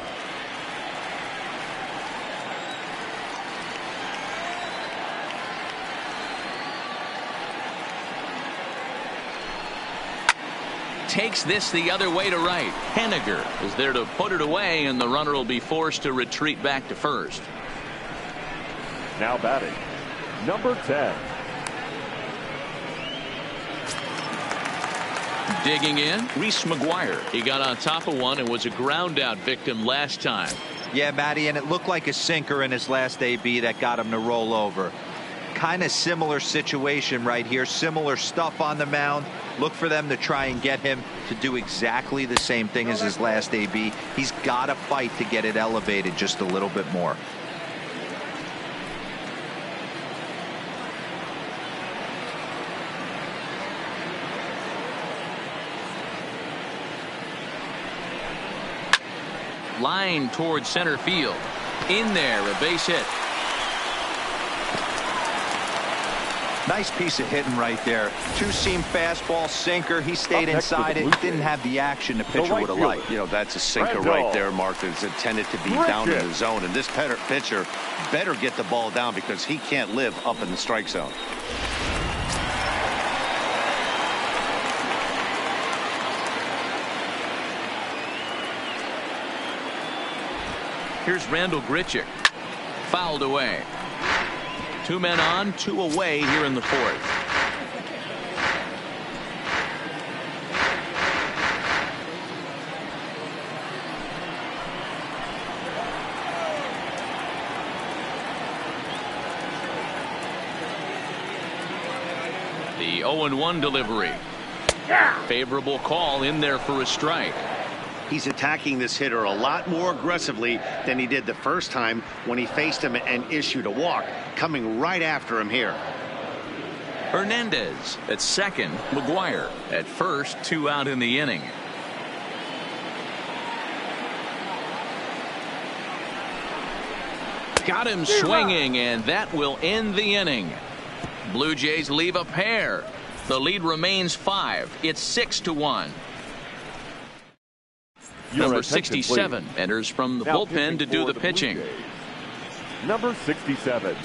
A: Takes this the other way to right. Henniger is there to put it away, and the runner will be forced to retreat back to first.
C: Now batting, number 10.
A: Digging in, Reese McGuire. He got on top of one and was a ground out victim last time.
D: Yeah, Matty, and it looked like a sinker in his last AB that got him to roll over. Kind of similar situation right here. Similar stuff on the mound. Look for them to try and get him to do exactly the same thing as his last AB. He's got to fight to get it elevated just a little bit more.
A: Line towards center field. In there, a base hit.
D: Nice piece of hitting right there. Two-seam fastball, sinker. He stayed inside it. Didn't have the action the pitcher would have liked.
B: You know, that's a sinker right there, Mark, that's intended to be down in the zone. And this pitcher better get the ball down because he can't live up in the strike zone.
A: Here's Randall Grichuk. Fouled away. 2 men on, 2 away here in the 4th. The 0-1 delivery. Favorable call in there for a strike.
B: He's attacking this hitter a lot more aggressively than he did the first time when he faced him and issued a walk. Coming right after him here.
A: Hernandez at second. McGuire at first. 2 out in the inning. Got him swinging, and that will end the inning. Blue Jays leave a pair. The lead remains 5. It's 6-1. Number 67 enters from the bullpen to do the pitching.
C: Number 67.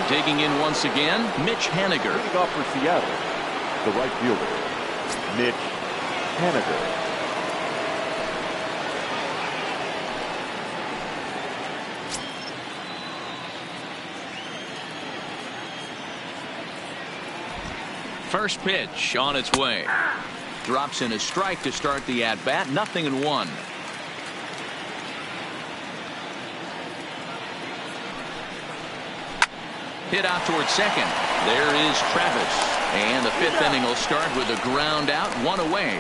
A: Digging in once again, Mitch Haniger.
C: Leading off for Seattle, the right fielder, Mitch Haniger.
A: First pitch on its way. Drops in a strike to start the at-bat. 0-1. Hit out towards second. There is Travis. And the 5th inning will start with a ground out, 1 away.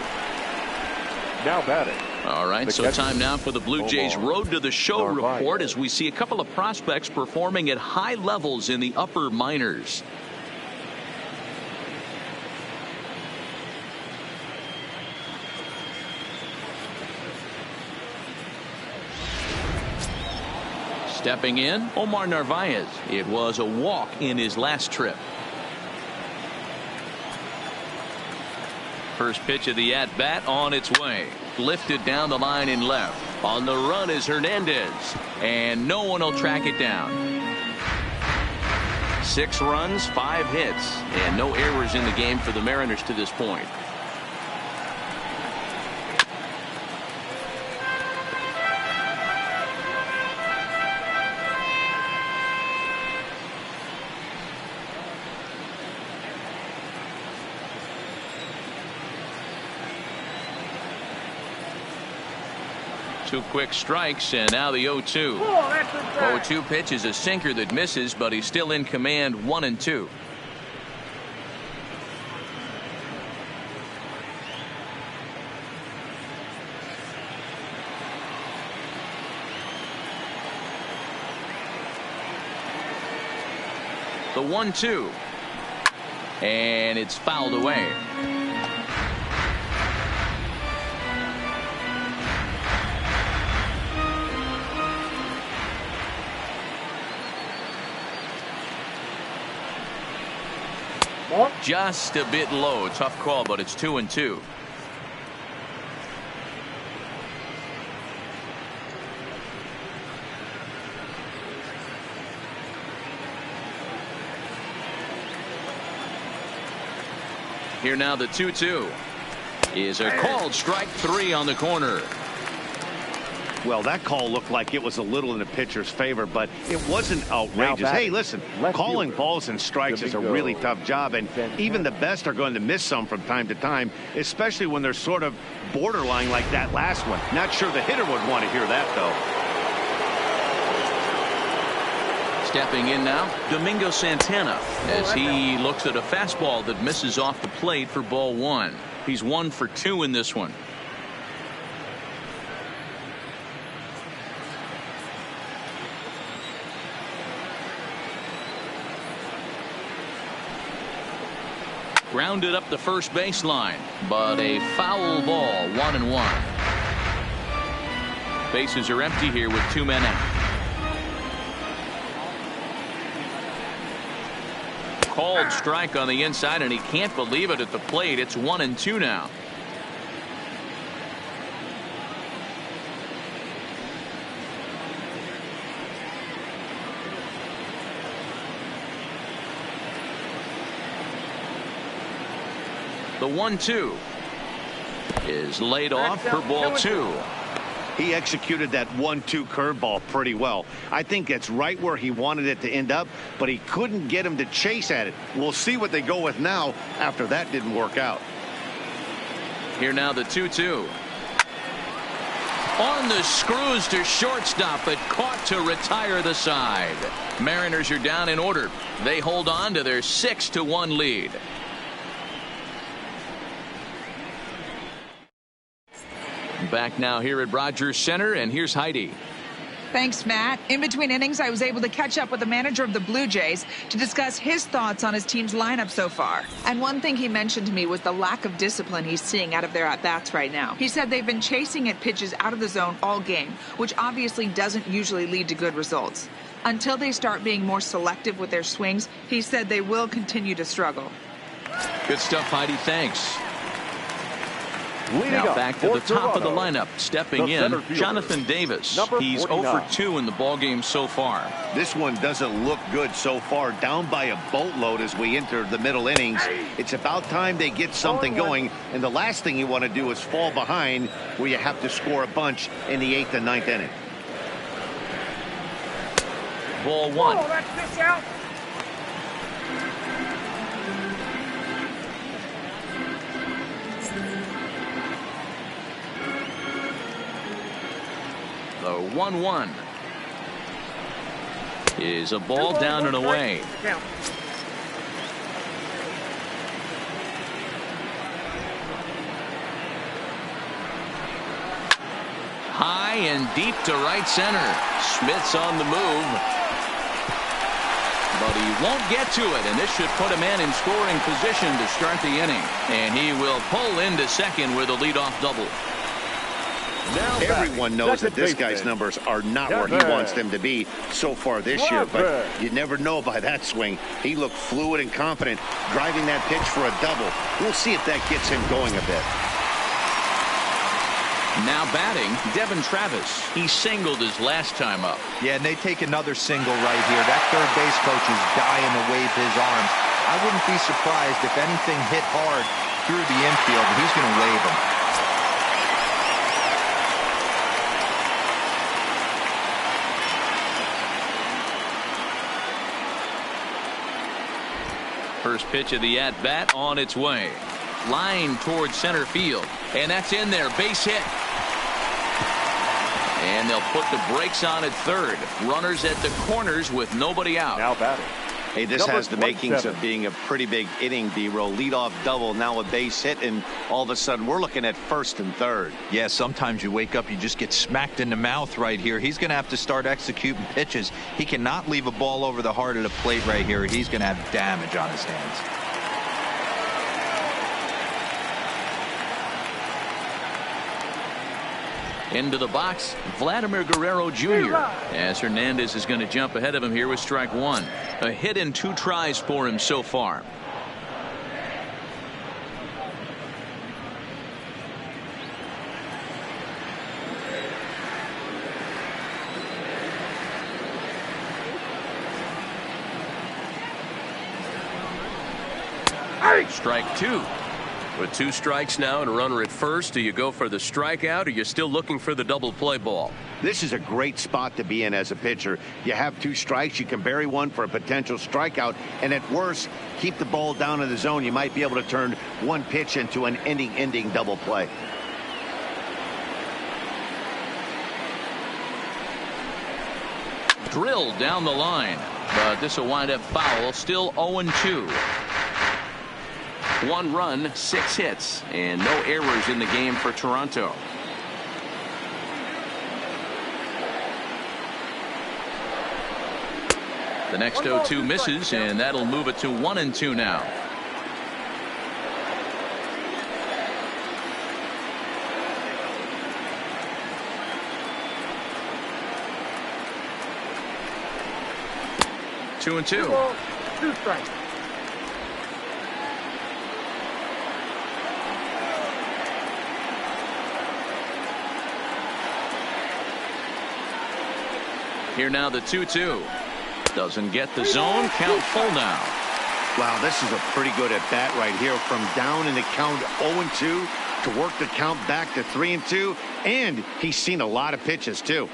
C: Now batting.
A: All right, so time now for the Blue Jays Road to the Show report as we see a couple of prospects performing at high levels in the upper minors. Stepping in, Omar Narvaez. It was a walk in his last trip. First pitch of the at-bat on its way. Lifted down the line in left. On the run is Hernandez. And no one will track it down. 6 runs, 5 hits, and no errors in the game for the Mariners to this point. Two quick strikes, and now the 0-2. 0-2 pitch is a sinker that misses, but he's still in command. 1-2. The 1-2, and it's fouled away. Just a bit low. Tough call, but it's 2-2. Here now the 2-2 is a called strike 3 on the corner.
B: Well, that call looked like it was a little in the pitcher's favor, but it wasn't outrageous. Hey, listen, calling balls and strikes is a really tough job, and even the best are going to miss some from time to time, especially when they're sort of borderline like that last one. Not sure the hitter would want to hear that, though.
A: Stepping in now, Domingo Santana, as he looks at a fastball that misses off the plate for ball 1. He's 1 for 2 in this one. Grounded up the first baseline, but a foul ball. 1-1. Bases are empty here with 2 men out. Called strike on the inside, and he can't believe it at the plate. It's 1-2 now. The 1-2 is laid off for ball 2.
B: He executed that 1-2 curveball pretty well. I think that's right where he wanted it to end up, but he couldn't get him to chase at it. We'll see what they go with now after that didn't work out.
A: Here now the 2-2. On the screws to shortstop, but caught to retire the side. Mariners are down in order. They hold on to their 6-1 lead. Back now here at Rogers Center, and here's Heidi.
G: Thanks, Matt. In between innings, I was able to catch up with the manager of the Blue Jays to discuss his thoughts on his team's lineup so far. And one thing he mentioned to me was the lack of discipline he's seeing out of their at-bats right now. He said they've been chasing at pitches out of the zone all game, which obviously doesn't usually lead to good results. Until they start being more selective with their swings, he said they will continue to struggle.
A: Good stuff, Heidi. Thanks.
C: Leading
A: Now
C: up
A: back to the
C: for
A: top of the
C: Toronto,
A: lineup. Stepping
C: the
A: in,
C: center fielder,
A: Jonathan Davis.
C: number
A: He's
C: 49.
A: 0 for 2 in the ballgame so far.
B: This one doesn't look good so far. Down by a boatload as we enter the middle innings. It's about time they get something going. And the last thing you want to do is fall behind where you have to score a bunch in the 8th and 9th inning.
A: Ball 1.
E: Oh, that's pitch out.
A: The 1-1 is a ball down and away.
E: Count.
A: High and deep to right center. Smith's on the move, but he won't get to it, and this should put a man in scoring position to start the inning. And he will pull into second with a leadoff double.
C: Now
B: Everyone knows that this
C: baseman,
B: guy's numbers are not where he
C: Kevin.
B: wants them to be so far this year, but
C: Kevin.
B: you never know by that swing. He looked fluid and confident, driving that pitch for a double. We'll see if that gets him going a bit.
A: Now batting, Devin Travis. He singled his last time up.
D: Yeah, and they take another single right here. That third base coach is dying to wave his arms. I wouldn't be surprised if anything hit hard through the infield. He's going to wave them.
A: First pitch of the at-bat on its way. Line towards center field. And that's in there. Base hit. And they'll put the brakes on at third. Runners at the corners with nobody out.
C: Now batting.
B: Hey, this
C: Number
B: has the makings
C: 27.
B: of being a pretty big inning, D-Roll. Leadoff double, now a base hit, and all of a sudden we're looking at first and third.
D: Yeah, sometimes you wake up, you just get smacked in the mouth right here. He's going to have to start executing pitches. He cannot leave a ball over the heart of the plate right here. He's going to have damage on his hands.
A: Into the box, Vladimir Guerrero Jr. as Hernandez is going to jump ahead of him here with strike one. A hit in 2 tries for him so far. Strike 2.
F: With 2 strikes now and a runner at first, do you go for the strikeout or you're still looking for the double play ball?
B: This is a great spot to be in as a pitcher. You have 2 strikes, you can bury one for a potential strikeout, and at worst, keep the ball down in the zone. You might be able to turn one pitch into an ending double play.
A: Drilled down the line, but this will wind up foul. Still 0-2. 1 run, 6 hits, and no errors in the game for Toronto. The next 0-2 misses, and that'll move it to 1-2 now. Two and 2.
E: 2 strikes.
A: Here now the 2-2. Doesn't get the zone. Count full now.
B: Wow, this is a pretty good at bat right here. From down in the count 0-2 to work the count back to 3-2. And he's seen a lot of pitches, too.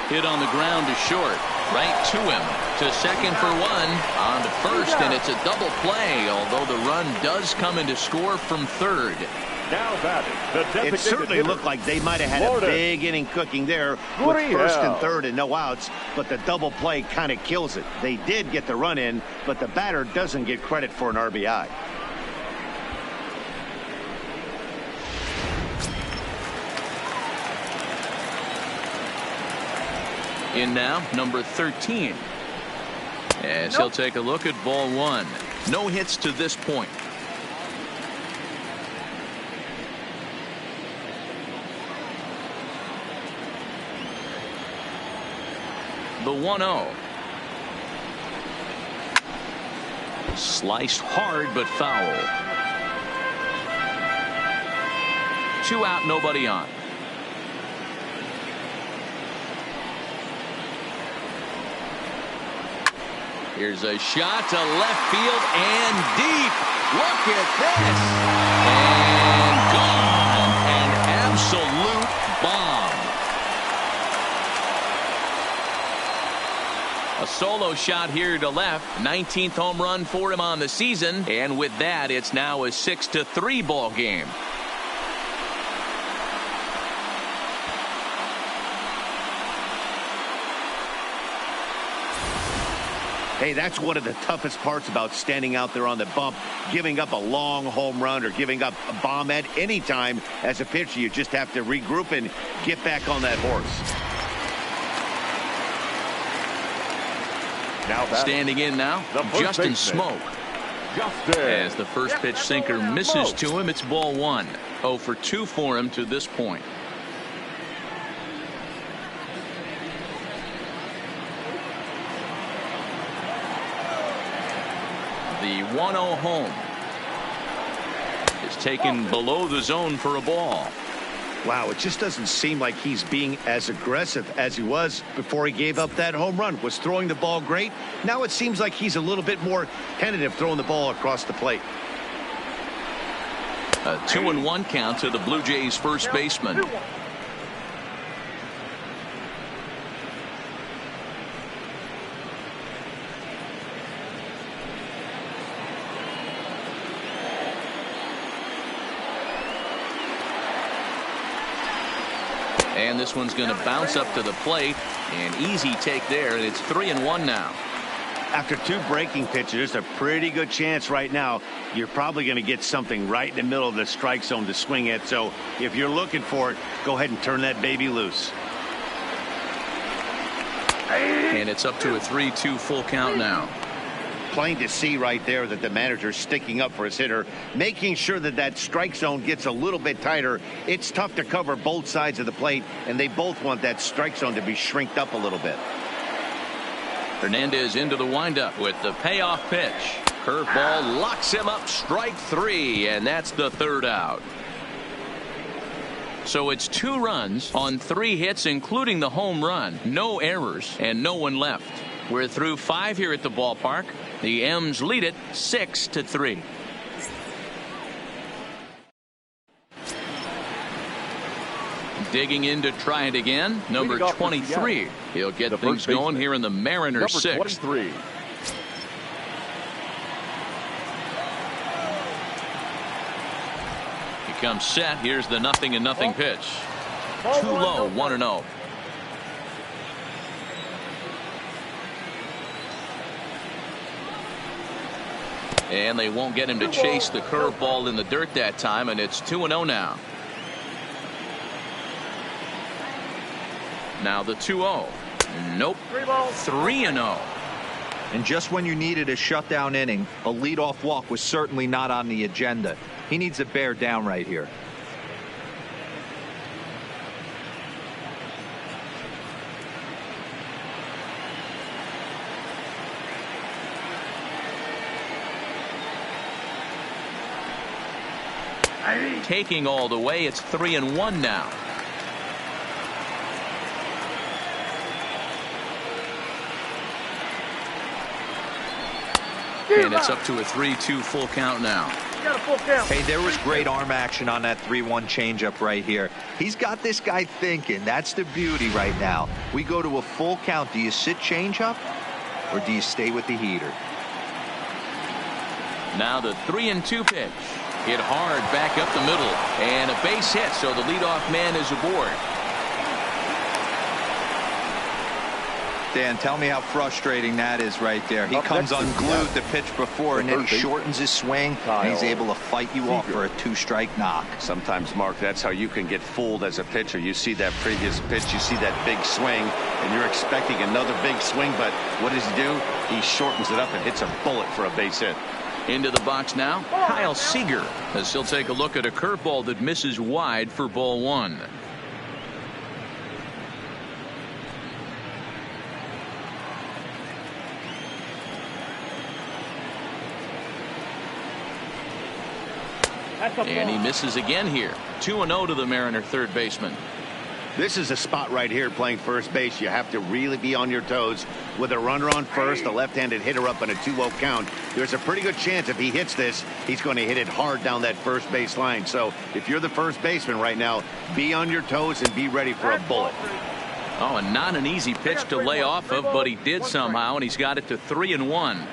A: Hit on the ground to short. Right to him. To second for one. On to first, and it's a double play, although the run does come into score from third.
C: Now batting, the designated
B: It certainly
C: hitter,
B: looked like they might have had
C: Florida.
B: a big inning cooking there with
C: Gurriel.
B: first and third and no outs, but the double play kind of kills it. They did get the run in, but the batter doesn't get credit for an RBI.
A: In now, number 13. As he'll take a look at ball one. No hits to this point. The 1-0. Sliced hard but foul. 2 out, nobody on. Here's a shot to left field and deep. Look at this. And gone. An absolute bomb. A solo shot here to left. 19th home run for him on the season. And with that, it's now a 6-3 ball game.
B: Hey, that's one of the toughest parts about standing out there on the bump. Giving up a long home run or giving up a bomb at any time as a pitcher. You just have to regroup and get back on that horse.
C: Now batting,
A: Standing in now,
C: the first
A: Justin
C: baseman.
A: Smoke.
C: Justin.
A: As the first pitch sinker misses to him, it's ball one. 0 for 2 for him to this point. The 1-0 home is taken below the zone for a ball.
B: Wow, it just doesn't seem like he's being as aggressive as he was before he gave up that home run. Was throwing the ball great. Now it seems like he's a little bit more tentative throwing the ball across the plate.
A: A 2-1 count to the Blue Jays first baseman. And this one's going to bounce up to the plate. An easy take there, and it's 3-1 now.
B: After 2 breaking pitches, there's a pretty good chance right now you're probably going to get something right in the middle of the strike zone to swing at. So if you're looking for it, go ahead and turn that baby loose.
A: And it's up to a 3-2 full count now.
B: Plain to see right there that the manager's sticking up for his hitter, making sure that that strike zone gets a little bit tighter. It's tough to cover both sides of the plate, and they both want that strike zone to be shrinked up a little bit.
A: Hernandez into the windup with the payoff pitch. Curveball locks him up, strike 3, and that's the third out. So it's 2 runs on 3 hits, including the home run. No errors and no one left. We're through 5 here at the ballpark. The M's lead it 6-3. Digging in to try it again. Number 23. He'll get
C: The
A: things
C: first
A: going
C: baseman.
A: here in the Mariners'
C: Number
A: 6th.
C: 23.
A: He comes set. Here's the 0-0 pitch. Too low, 1-0. And they won't get him to chase the curveball in the dirt that time, and it's 2-0 now. Now the 2-0. Nope. 3-0.
D: And just when you needed a shutdown inning, a leadoff walk was certainly not on the agenda. He needs to bear down right here.
A: Taking all the way, it's 3-1 now. And it's up to a 3-2 full count now.
D: Hey, there was great arm action on that 3-1 changeup right here. He's got this guy thinking. That's the beauty right now. We go to a full count. Do you sit changeup or do you stay with the heater?
A: Now the 3-2 pitch. Hit hard back up the middle. And a base hit, so the leadoff man is aboard.
D: Dan, tell me how frustrating that is right there. He comes unglued the pitch before, and then he shortens his swing, and he's able to fight you off for a 2-strike knock.
B: Sometimes, Mark, that's how you can get fooled as a pitcher. You see that previous pitch, you see that big swing, and you're expecting another big swing, but what does he do? He shortens it up and hits a bullet for a base hit.
A: Into the box now, Kyle Seager, as he'll take a look at a curveball that misses wide for ball 1. And he misses again here. 2-0 to the Mariner third baseman.
B: This is a spot right here playing first base. You have to really be on your toes. With a runner on first, a left-handed hitter up in a 2-0 count, there's a pretty good chance if he hits this, he's going to hit it hard down that first base line. So if you're the first baseman right now, be on your toes and be ready for a bullet.
A: Oh, and not an easy pitch to lay off of, but he did somehow, and he's got it to 3-1.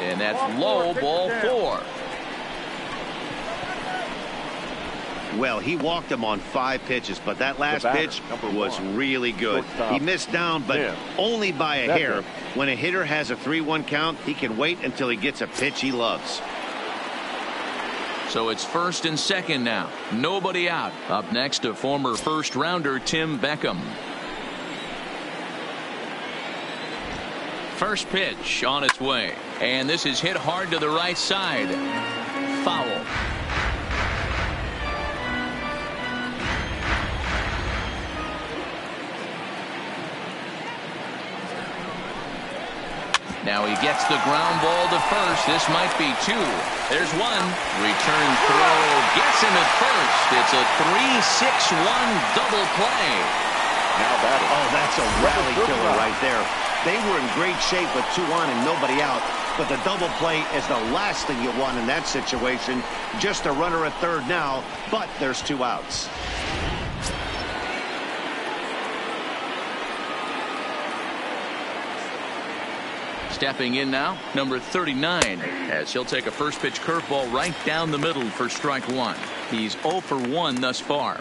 A: And that's low, ball 4.
B: Well, he walked him on 5 pitches, but that last pitch was really good. He missed down, but only by a hair. When a hitter has a 3-1 count, he can wait until he gets a pitch he loves.
A: So it's first and second now. Nobody out. Up next, a former first-rounder, Tim Beckham. First pitch on its way. And this is hit hard to the right side. Foul. Now he gets the ground ball to first. This might be 2. There's 1. Return throw. Gets him at first. It's a 3-6-1 double play.
C: Now batting.
B: Oh, that's a rally killer right there. They were in great shape with 2 on and nobody out. But the double play is the last thing you want in that situation. Just a runner at third now, but there's 2 outs.
A: Stepping in now, number 39, as he'll take a first pitch curveball right down the middle for strike 1. He's 0 for 1 thus far.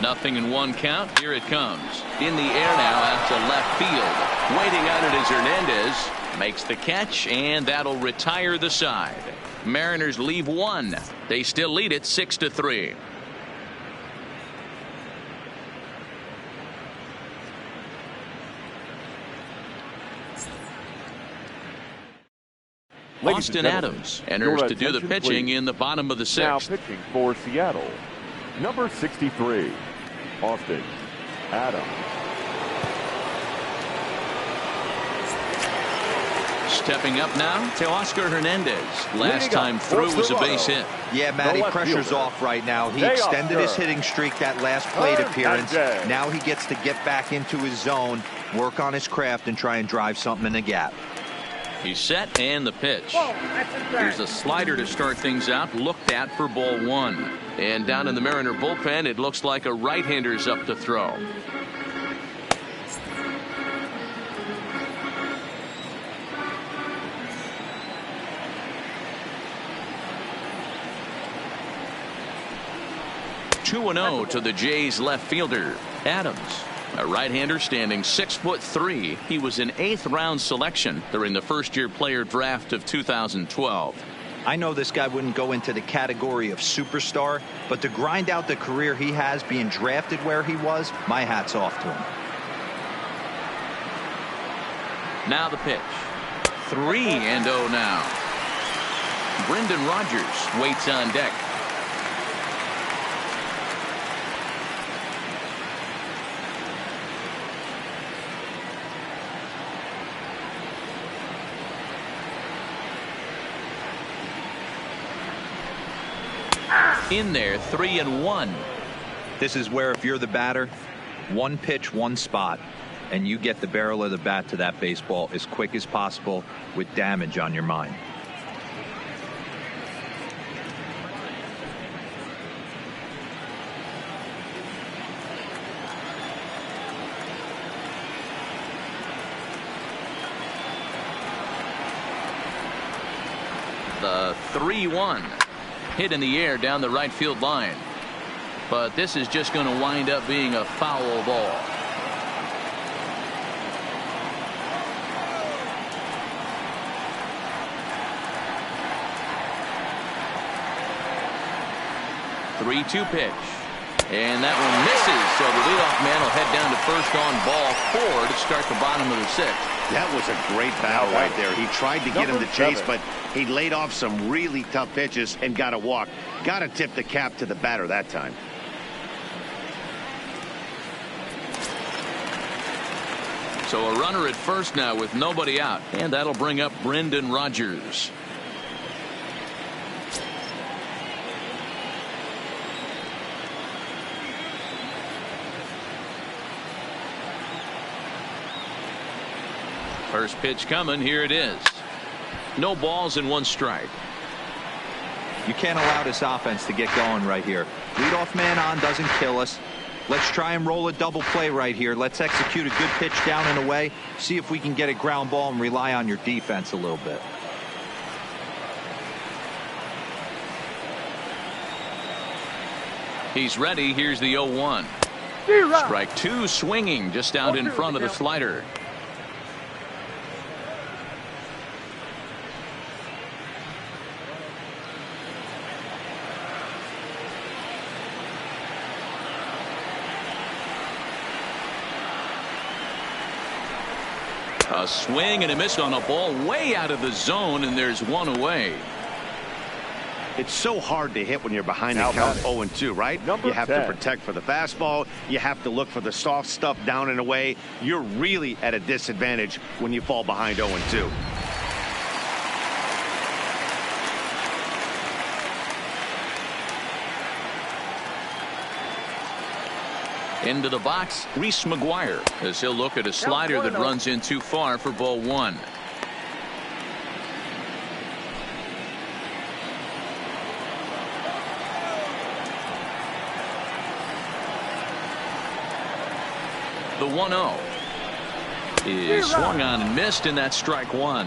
A: Nothing in 1 count. Here it comes. In the air now out to left field. Waiting on it is Hernandez. Makes the catch, and that'll retire the side. Mariners leave 1. They still lead it 6-3. Austin Adams enters to do the pitching in the bottom of the 6th.
C: Now pitching for Seattle, number 63, Austin Adams.
A: Stepping up now to Oscar Hernandez. Last time through was a base hit.
D: Yeah, Matty, pressure's off right now. He extended his hitting streak that last plate appearance. Now he gets to get back into his zone, work on his craft, and try and drive something in the gap.
A: He's set, and the pitch. Here's a slider to start things out, looked at for ball 1. And down in the Mariner bullpen, it looks like a right-hander's up to throw. (2-0) to the Jays left fielder, Adams. A right-hander standing 6'3". He was an 8th round selection during the first-year player draft of 2012.
D: I know this guy wouldn't go into the category of superstar, but to grind out the career he has being drafted where he was, my hat's off to him.
A: Now the pitch. 3-0 now. Brendan Rodgers waits on deck. In there, 3-1.
D: This is where if you're the batter, one pitch, one spot, and you get the barrel of the bat to that baseball as quick as possible with damage on your mind.
A: The 3-1 hit in the air down the right field line. But this is just going to wind up being a foul ball. Three-two pitch. And that one misses. So the leadoff man will head down to first on ball 4 to start the bottom of the 6th.
B: That was a great battle right there. He tried to get him to chase, but he laid off some really tough pitches and got a walk. Got to tip the cap to the batter that time.
A: So a runner at first now with nobody out. And that'll bring up Brendan Rodgers. First pitch coming. Here it is. No balls and 1 strike.
D: You can't allow this offense to get going right here. Leadoff man on doesn't kill us. Let's try and roll a double play right here. Let's execute a good pitch down and away. See if we can get a ground ball and rely on your defense a little bit.
A: He's ready. Here's the 0-1. Strike 2 swinging just out in front of the slider. A swing and a miss on a ball way out of the zone, and there's 1 away.
B: It's so hard to hit when you're behind the count 0-2, right? You have to protect for the fastball. You have to look for the soft stuff down and away. You're really at a disadvantage when you fall behind 0-2.
A: Into the box, Reese McGuire, as he'll look at a slider that runs in too far for ball 1. The 1-0 is swung on and missed, and that's strike 1.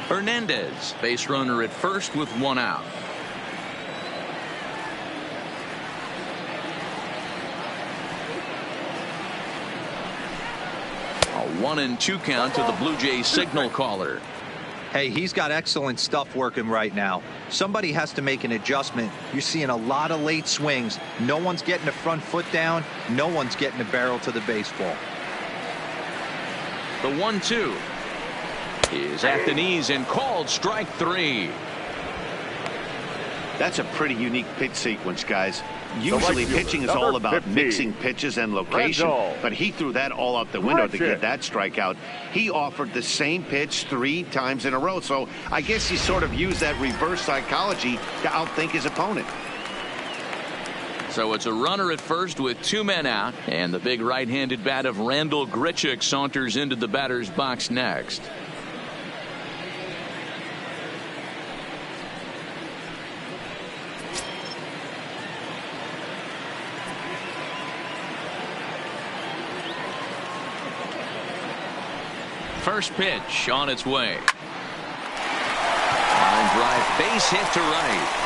A: Hernandez, base runner at first with 1 out. A 1-2 count to the Blue Jays signal caller.
D: Hey, he's got excellent stuff working right now. Somebody has to make an adjustment. You're seeing a lot of late swings. No one's getting the front foot down. No one's getting the barrel to the baseball.
A: The 1-2 is at the knees and called strike 3.
B: That's a pretty unique pitch sequence, guys. Usually pitching is all about mixing pitches and location, but he threw that all out the window to get that strikeout. He offered the same pitch 3 times in a row, so I guess he sort of used that reverse psychology to outthink his opponent.
A: So it's a runner at first with 2 men out, and the big right-handed bat of Randall Grichuk saunters into the batter's box next. First pitch on its way. Line drive, base hit to right.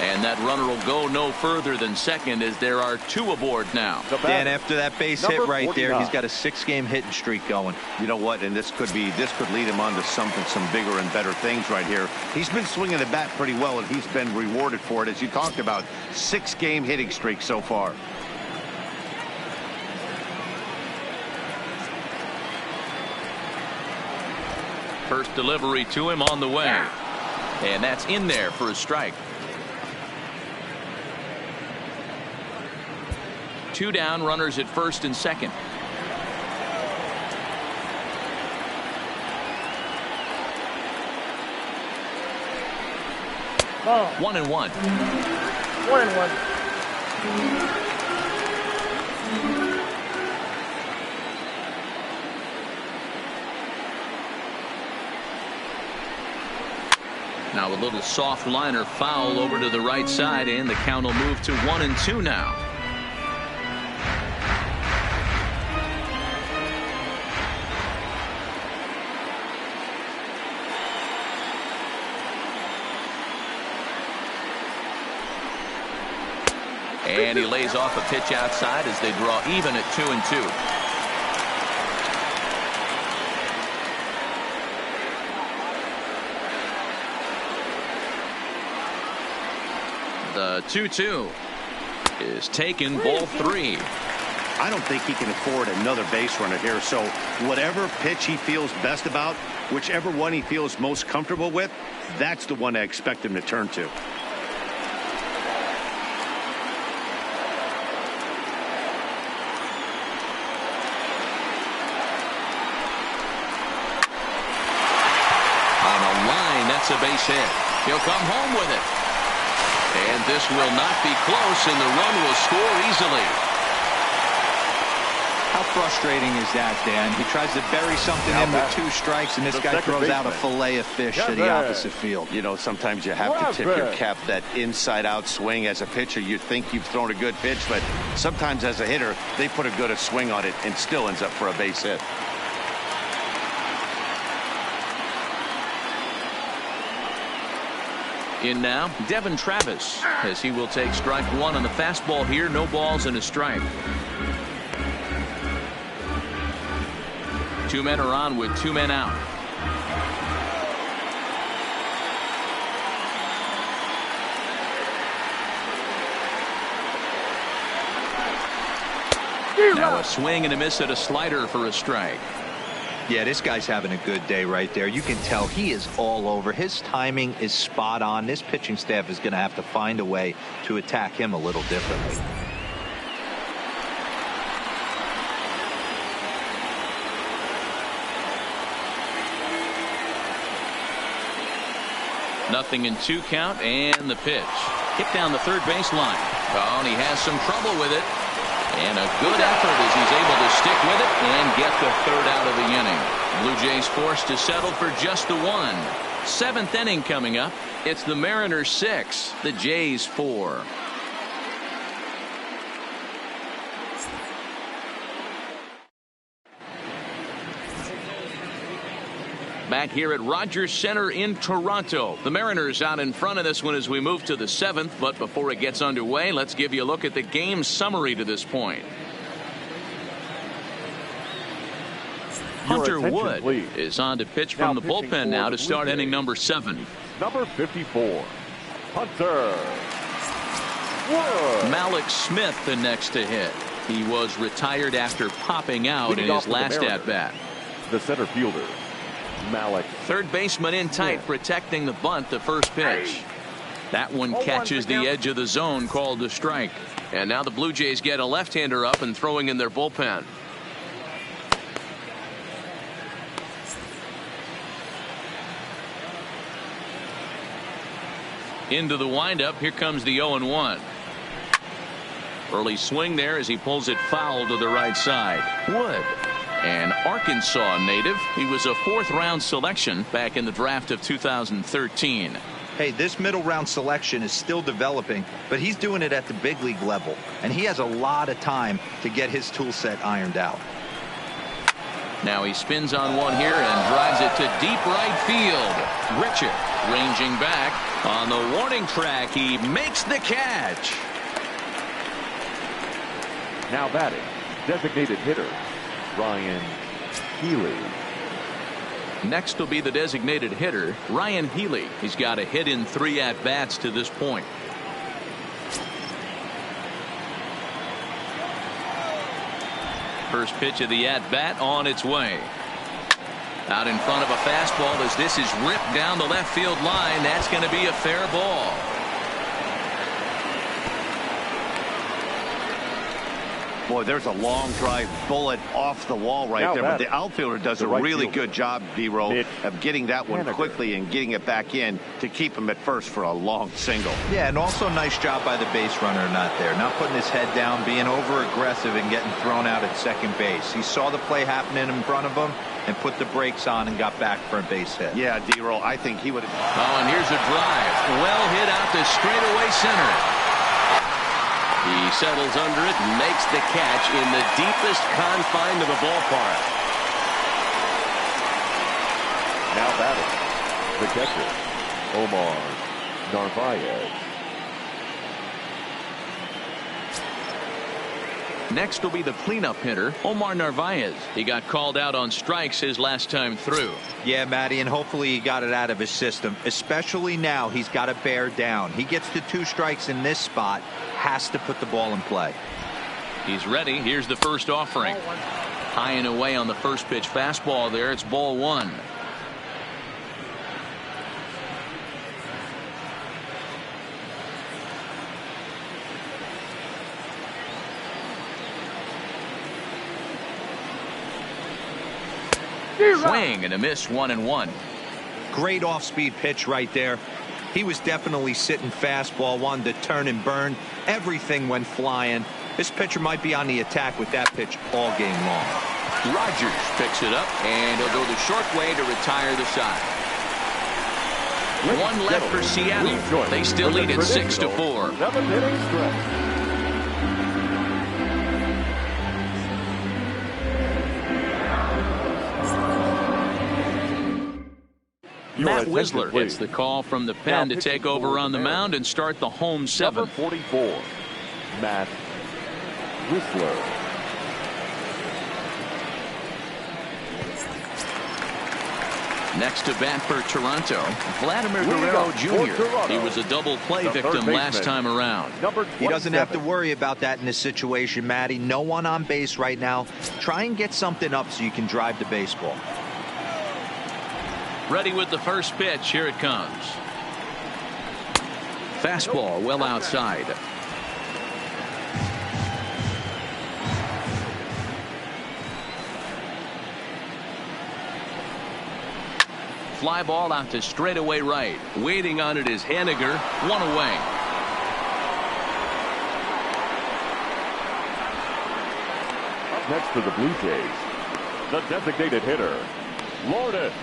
A: And that runner will go no further than second as there are 2 aboard now.
D: Dan, after that base hit right there, he's got a 6-game hitting streak going.
B: You know what? And this could lead him on to some bigger and better things right here. He's been swinging the bat pretty well, and he's been rewarded for it, as you talked about. 6-game hitting streak so far.
A: First delivery to him on the way. And that's in there for a strike. 2 down, runners at first and second.
E: Ball.
A: 1-1.
E: 1-1.
A: Now a little soft liner foul over to the right side, and the count will move to 1-2 now. And he lays off a pitch outside as they draw even at 2-2. The 2-2 is taken, ball 3.
B: I don't think he can afford another base runner here, so whatever pitch he feels best about, whichever one he feels most comfortable with, that's the one I expect him to turn to.
A: On a line, that's a base hit. He'll come home with it. And this will not be close, and the run will score easily.
D: How frustrating is that, Dan? He tries to bury something in with 2 strikes, and this guy throws out a fillet of fish to the opposite field.
B: You know, sometimes you have to tip your cap that inside-out swing. As a pitcher, you think you've thrown a good pitch, but sometimes as a hitter, they put a good swing on it and still ends up for a base hit.
A: In now, Devin Travis, as he will take strike 1 on the fastball here. No balls and a strike. 2 men are on with 2 men out. Now a swing and a miss at a slider for a strike.
D: Yeah, this guy's having a good day right there. You can tell he is all over. His timing is spot on. This pitching staff is going to have to find a way to attack him a little differently.
A: Nothing in 2 count, and the pitch. Hit down the third baseline. Oh, and he has some trouble with it. And a good effort as he's able to stick with it and get the 3rd out of the inning. Blue Jays forced to settle for just the 1. 7th inning coming up. It's the Mariners 6, the Jays 4. Back here at Rogers Center in Toronto. The Mariners out in front of this one as we move to the 7th. But before it gets underway, let's give you a look at the game summary to this point. Hunter Wood is on to pitch from the bullpen now to start inning number 7.
C: Number 54, Hunter Wood.
A: Malik Smith the next to hit. He was retired after popping out in his last at-bat.
C: The center fielder, Malik.
A: Third baseman in tight, protecting the bunt, the first pitch. That one catches the edge of the zone, called a strike. And now the Blue Jays get a left-hander up and throwing in their bullpen. Into the windup, here comes the 0-1. Early swing there as he pulls it foul to the right side. Wood, an Arkansas native. He was a 4th-round selection back in the draft of 2013.
D: Hey, this middle round selection is still developing, but he's doing it at the big league level, and he has a lot of time to get his tool set ironed out.
A: Now he spins on one here and drives it to deep right field. Richard ranging back on the warning track. He makes the catch.
C: Now batting, designated hitter, Ryan Healy.
A: Next will be the designated hitter, Ryan Healy. He's got a hit in 3 at-bats to this point. First pitch of the at-bat on its way. Out in front of a fastball as this is ripped down the left field line. That's going to be a fair ball.
B: Boy, there's a long drive bullet off the wall right there, but the outfielder does a really good job, D-Roll, of getting that one quickly and getting it back in to keep him at first for a long single.
D: Yeah, and also nice job by the base runner not there, not putting his head down, being over-aggressive and getting thrown out at second base. He saw the play happening in front of him and put the brakes on and got back for a base hit.
B: Yeah, D-Roll, I think he would have...
A: Oh, and here's a drive. Well hit out to straightaway center. He settles under it and makes the catch in the deepest confine of the ballpark.
C: Now batting, the catcher, Omar Narvaez.
A: Next will be the cleanup hitter, Omar Narvaez. He got called out on strikes his last time through.
D: Yeah, Matty, and hopefully he got it out of his system. Especially now, he's got to bear down. He gets to 2 strikes in this spot, has to put the ball in play.
A: He's ready. Here's the first offering. High and away on the first pitch fastball there. It's ball 1. Swing and a miss, 1-1.
D: Great off-speed pitch right there. He was definitely sitting fastball, wanted to turn and burn. Everything went flying. This pitcher might be on the attack with that pitch all game long.
A: Rogers picks it up, and he'll go the short way to retire the side. One left for Seattle. They still lead it 6-4.
C: 7th inning stretch.
A: Matt Wisler gets the call from the pen to take over on the mound and start the home 7th.
C: Number 44, Matt Wisler.
A: Next to bat for Toronto, Vladimir Guerrero Jr. He was a double play victim last time around.
D: He doesn't have to worry about that in this situation, Matty. No one on base right now. Try and get something up so you can drive the baseball.
A: Ready with the first pitch. Here it comes. Fastball well outside. Fly ball out to straightaway right. Waiting on it is Haniger. 1 away.
C: Up next for the Blue Jays, the designated hitter, Lourdes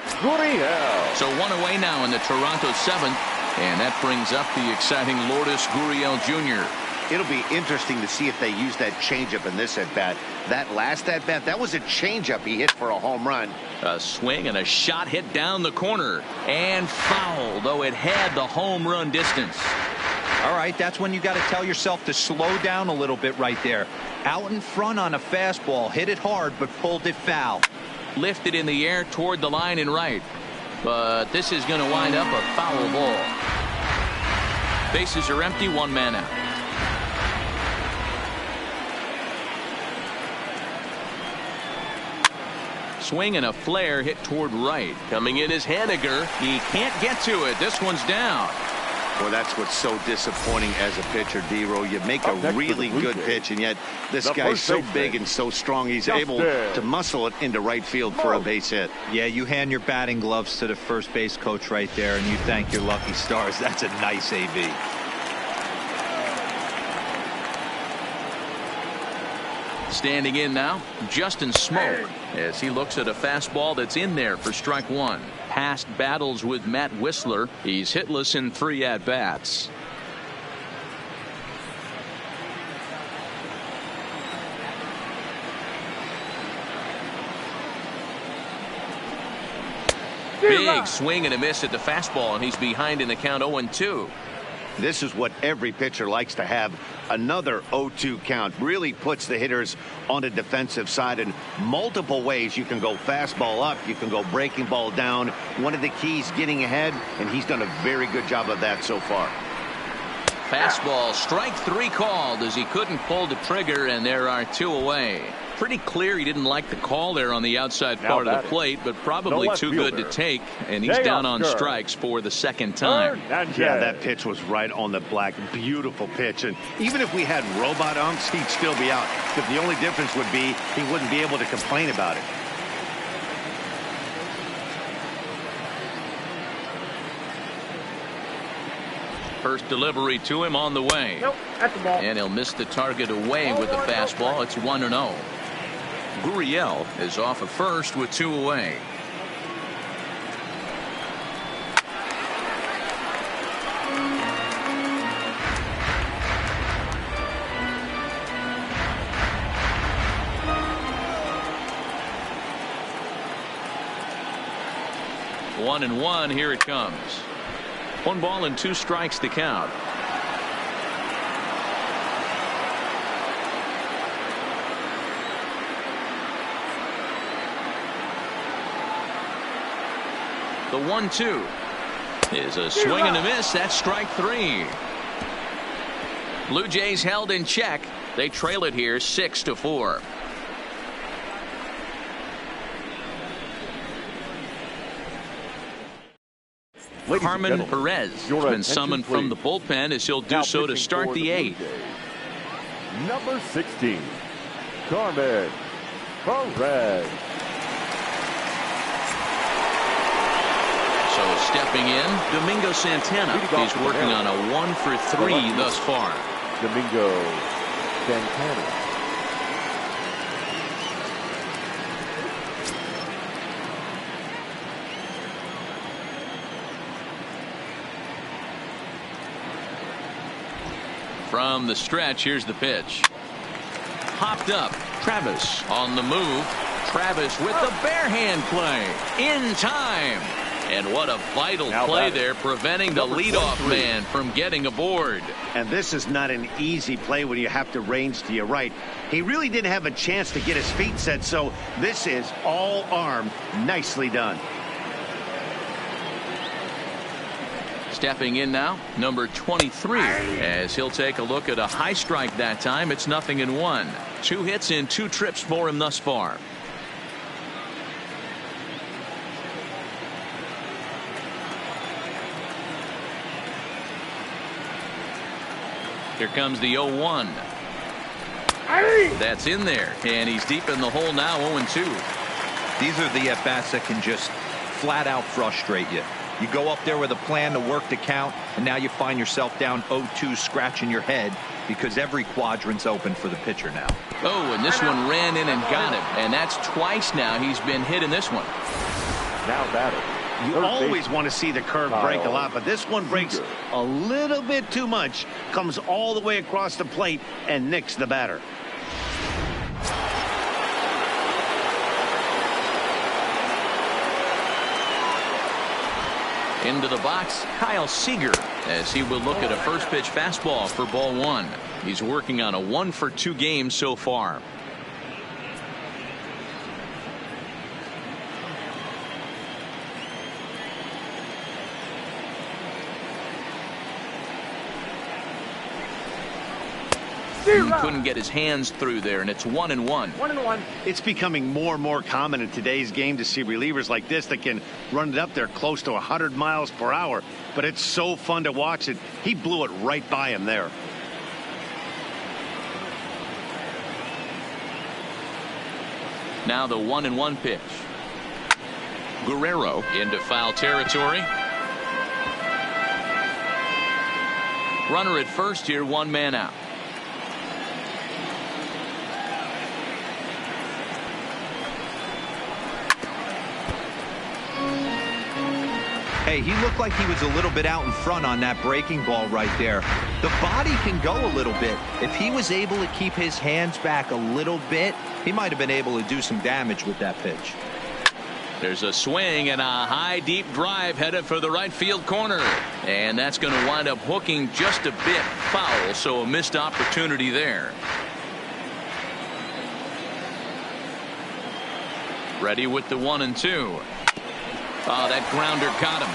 C: Gurriel.
A: So 1 away now in the Toronto 7th, and that brings up the exciting Lourdes Gurriel Jr.
B: It'll be interesting to see if they use that changeup in this at-bat. That last at-bat, that was a changeup he hit for a home run.
A: A swing and a shot hit down the corner, and foul, though it had the home run distance.
D: All right, that's when you got to tell yourself to slow down a little bit right there. Out in front on a fastball, hit it hard, but pulled it foul.
A: Lifted in the air toward the line and right. But this is going to wind up a foul ball. Bases are empty, 1 man out. Swing and a flare hit toward right. Coming in is Haniger. He can't get to it. This one's down.
B: Well, that's what's so disappointing as a pitcher, D-Row. You make a really good pitch, and yet this guy's so big and so strong, he's able to muscle it into right field for a base hit.
D: Yeah, you hand your batting gloves to the first base coach right there, and you thank your lucky stars. That's a nice AB.
A: Standing in now, Justin Smoke, as he looks at a fastball that's in there for strike 1. Past battles with Matt Wisler. He's hitless in 3 at-bats. Big swing and a miss at the fastball, and he's behind in the count 0-2.
B: This is what every pitcher likes to have. Another 0-2 count really puts the hitters on the defensive side in multiple ways. You can go fastball up, you can go breaking ball down. One of the keys, getting ahead, and he's done a very good job of that so far.
A: Fastball, strike 3 called as he couldn't pull the trigger, and there are 2 away. Pretty clear he didn't like the call there on the outside
C: Now
A: part of the
C: batting.
A: plate, but probably
C: The left
A: too good to
C: fielder,
A: take, and he's
C: Jay
A: down on
C: Oscar.
A: strikes for the second time.
B: Yeah, that pitch was right on the black. Beautiful pitch. And even if we had robot umps, he'd still be out. But the only difference would be he wouldn't be able to complain about it.
A: First delivery to him on the way.
E: Nope, that's the ball.
A: And he'll miss the target away with the fastball. It's 1-0. Gurriel is off at first with 2 away. One and one. Here it comes. 1 ball and 2 strikes to count. The 1-2 is a swing and a miss. That's strike 3. Blue Jays held in check. They trail it here 6-4.
C: Ladies and
A: Carmen
C: gentlemen,
A: Perez has
C: your
A: been
C: attention,
A: summoned from the
C: please.
A: bullpen as he'll do
C: Now
A: so to
C: pitching
A: start
C: for
A: the
C: Blue
A: 8th.
C: Jays, number 16, Carmen Perez.
A: So stepping in, Domingo Santana.
C: Leading off
A: He's
C: to the
A: working on
C: mound.
A: a 1-for-3
C: Left
A: thus far.
C: Domingo Santana.
A: From the stretch, here's the pitch. Hopped up. Travis on the move. Travis with the bare hand play. In time. And what a vital
C: Now
A: play
C: batting.
A: there, preventing the
C: Number
A: leadoff
C: 23.
A: man from getting aboard.
B: And this is not an easy play when you have to range to your right. He really didn't have a chance to get his feet set, so this is all arm. Nicely done.
A: Stepping in now, number 23, as he'll take a look at a high strike that time. It's 0-1. 2 hits in 2 trips for him thus far. Here comes the 0-1. That's in there, and he's deep in the hole now, 0-2.
D: These are the at-bats that can just flat out frustrate you. You go up there with a plan to work the count, and now you find yourself down 0-2 scratching your head because every quadrant's open for the pitcher now.
A: Oh, and this one ran in and got him, and that's twice now he's been hit in this one.
C: Now batting.
B: You
C: Third
B: always
C: baseman,
B: want to see the curve break a lot, but this one breaks a little bit too much, comes all the way across the plate and nicks the batter.
A: Into the box, Kyle Seager, as he will look at a first pitch fastball for ball 1. He's working on a 1-for-2 game so far. He couldn't get his hands through there, and it's 1-1.
E: 1-1.
B: It's becoming more and more common in today's game to see relievers like this that can run it up there close to 100 miles per hour. But it's so fun to watch it. He blew it right by him there.
A: Now the 1-1 pitch. Guerrero into foul territory. Runner at first here, 1 man out.
D: Hey, he looked like he was a little bit out in front on that breaking ball right there. The body can go a little bit. If he was able to keep his hands back a little bit, he might have been able to do some damage with that pitch.
A: There's a swing and a high deep drive headed for the right field corner, and that's going to wind up hooking just a bit foul, so a missed opportunity there. Ready with the 1-2. Oh, that grounder got him.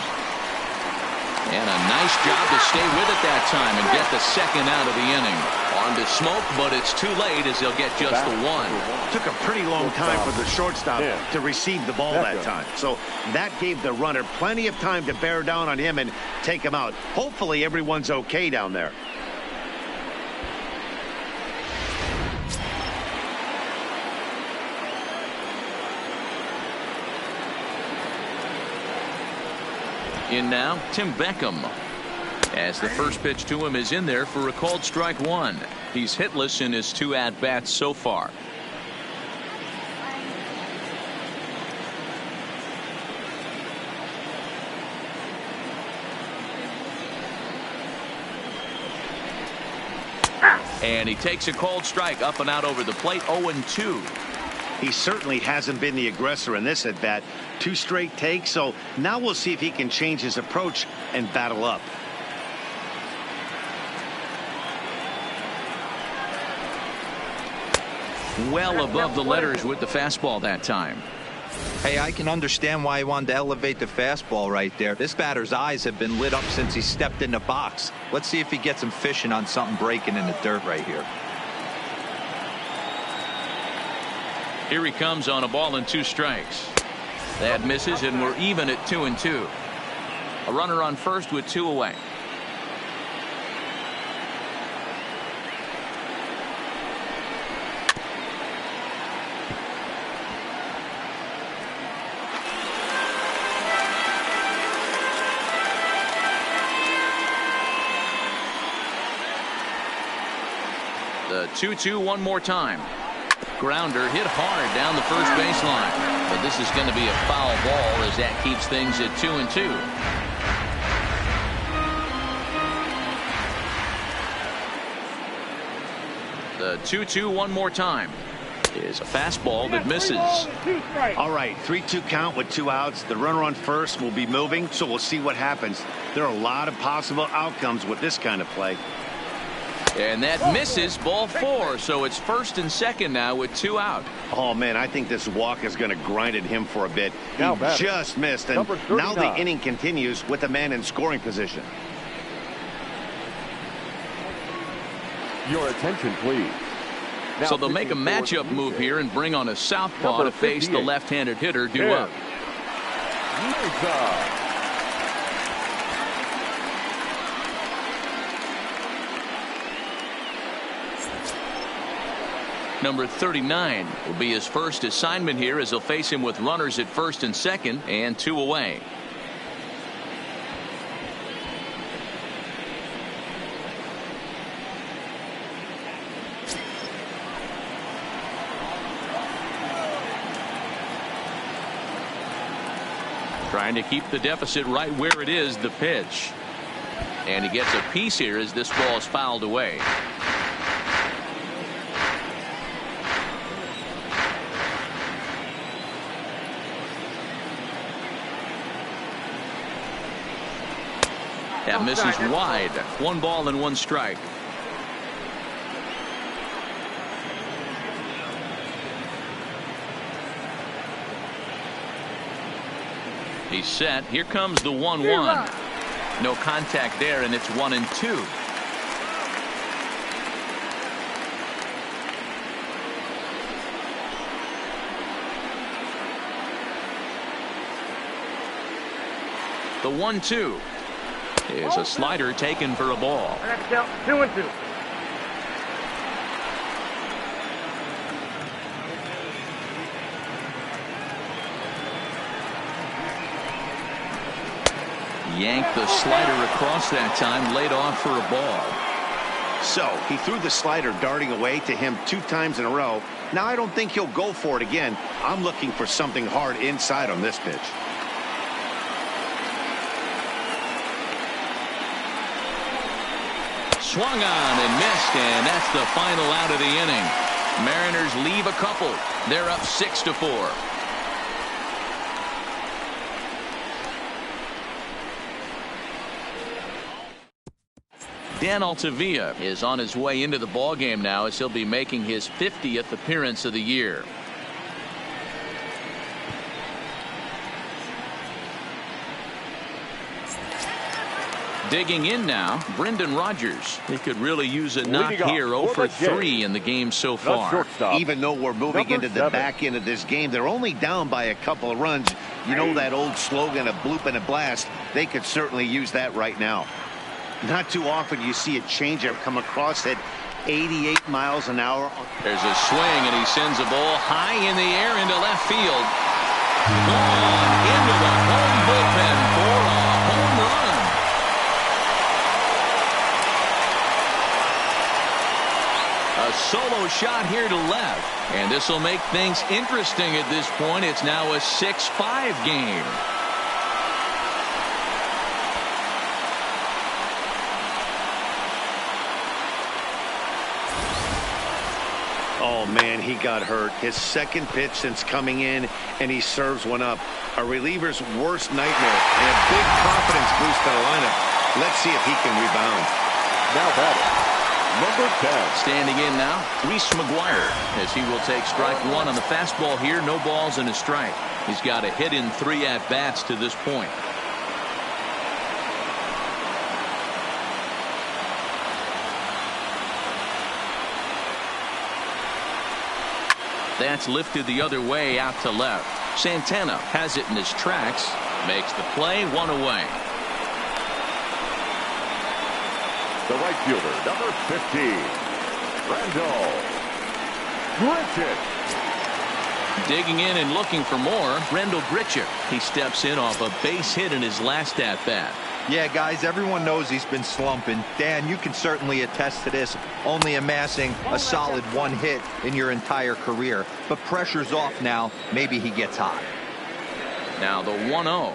A: And a nice job to stay with it that time and get the second out of the inning. On to smoke, but it's too late as he'll get just the one.
B: Took a pretty long time for the shortstop to receive the ball that time. So that gave the runner plenty of time to bear down on him and take him out. Hopefully everyone's okay down there.
A: In now, Tim Beckham. As the first pitch to him is in there for a called strike one. He's hitless in his 2 at-bats so far. And he takes a called strike up and out over the plate. 0-2.
B: He certainly hasn't been the aggressor in this at-bat. 2 straight takes, so now we'll see if he can change his approach and battle up.
A: Well above the letters with the fastball that time.
D: Hey, I can understand why he wanted to elevate the fastball right there. This batter's eyes have been lit up since he stepped in the box. Let's see if he gets him fishing on something breaking in the dirt right here.
A: Here he comes on a ball and 2 strikes. That misses, and we're even at 2-2. A runner on first with 2 away. The 2-2 one more time. Grounder hit hard down the first baseline, but this is going to be a foul ball as that keeps things at 2-2. The 2-2 one more time is a fastball that misses.
B: All right, 3-2 count with 2 outs. The runner on first will be moving, so we'll see what happens. There are a lot of possible outcomes with this kind of play.
A: And that misses, ball 4, so it's first and second now with 2 out.
B: Oh, man, I think this walk is going to grind at him for a bit. He just missed, and now the inning continues with a man in scoring position.
C: Your attention, please. Now
A: So they'll make a matchup move here and bring on a southpaw to face the left-handed hitter due up. Number 39 will be his first assignment here as he'll face him with runners at first and second and 2 away. Trying to keep the deficit right where it is, the pitch. And he gets a piece here as this ball is fouled away. That misses wide. 1 ball and 1 strike. He's set. Here comes the 1-1. No contact there, and it's 1-2. The 1-2 is a slider taken for a ball.
E: 2-2.
A: Yanked the slider across that time, laid off for a ball.
B: So he threw the slider darting away to him 2 times in a row. Now I don't think he'll go for it again. I'm looking for something hard inside on this pitch.
A: Swung on and missed, and that's the final out of the inning. Mariners leave a couple. They're up 6-4. Dan Altavilla is on his way into the ballgame now as he'll be making his 50th appearance of the year. Digging in now, Brendan Rodgers. He could really use a knock
C: Leading off
A: here. 0
C: for
A: for
C: the
A: 3 in the game so
C: The
A: far.
C: shortstop,
B: Even though we're moving
C: number
B: into the
C: 7.
B: back end of this game, they're only down by a couple of runs. You know that old slogan, a bloop and a blast. They could certainly use that right now. Not too often you see a changeup come across at 88 miles an hour.
A: There's a swing, and he sends a ball high in the air into left field. Gone into the home bullpen for a home run. A solo shot here to left. And this will make things interesting at this point. It's now a 6-5 game.
B: Oh, man, he got hurt. His second pitch since coming in, and he serves one up. A reliever's worst nightmare, and a big confidence boost to the lineup. Let's see if he can rebound.
C: Now batting, number 10.
A: Standing in now, Reese McGuire, as he will take strike 1 on the fastball here. No balls and a strike. He's got a hit in 3 at-bats to this point. That's lifted the other way out to left. Santana has it in his tracks. Makes the play, 1 away.
C: The right fielder, number 15, Randall Grichuk.
A: Digging in and looking for more, Randall Grichuk. He steps in off a base hit in his last at-bat.
D: Yeah, guys, everyone knows he's been slumping. Dan, you can certainly attest to this, only amassing a solid 1 hit in your entire career. But pressure's off now. Maybe he gets hot.
A: Now the 1-0.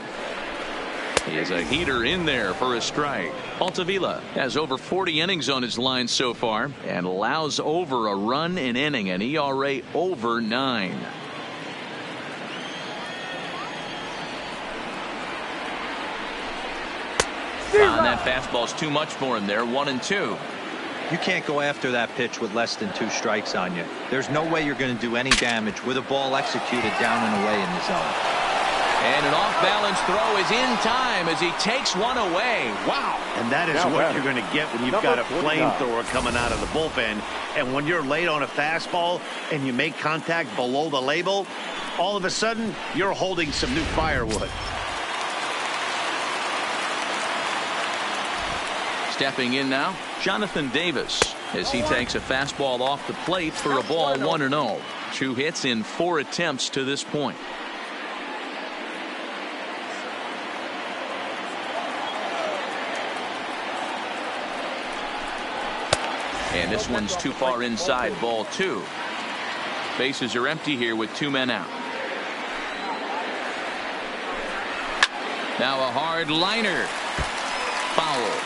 A: He is a heater in there for a strike. Altavilla has over 40 innings on his line so far and allows over a run an inning, an ERA over 9. That fastball's too much for him there. 1-2.
D: You can't go after that pitch with less than 2 strikes on you. There's no way you're going to do any damage with a ball executed down and away in the zone.
A: And an off-balance throw is in time as he takes one away. Wow.
B: And that is
C: Now
B: what
C: batting,
B: you're going to get when you've
C: number
B: got a
C: 49.
B: flamethrower coming out of the bullpen. And when you're late on a fastball and you make contact below the label, all of a sudden you're holding some new firewood.
A: Stepping in now, Jonathan Davis, as he takes a fastball off the plate for a ball 1-0. 2 hits in 4 attempts to this point. And this one's too far inside, ball 2. Bases are empty here with 2 men out. Now a hard liner. Foul.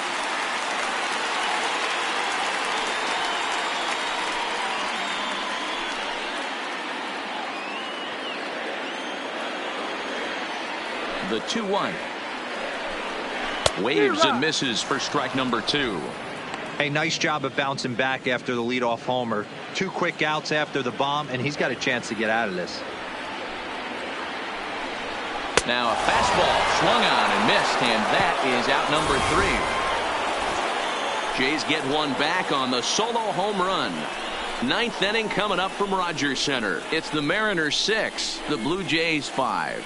A: The 2-1. Waves and misses for strike number 2.
D: Hey, nice job of bouncing back after the leadoff homer. 2 quick outs after the bomb, and he's got a chance to get out of this.
A: Now a fastball swung on and missed, and that is out number 3. Jays get one back on the solo home run. 9th inning coming up from Rogers Center. It's the Mariners 6, the Blue Jays 5.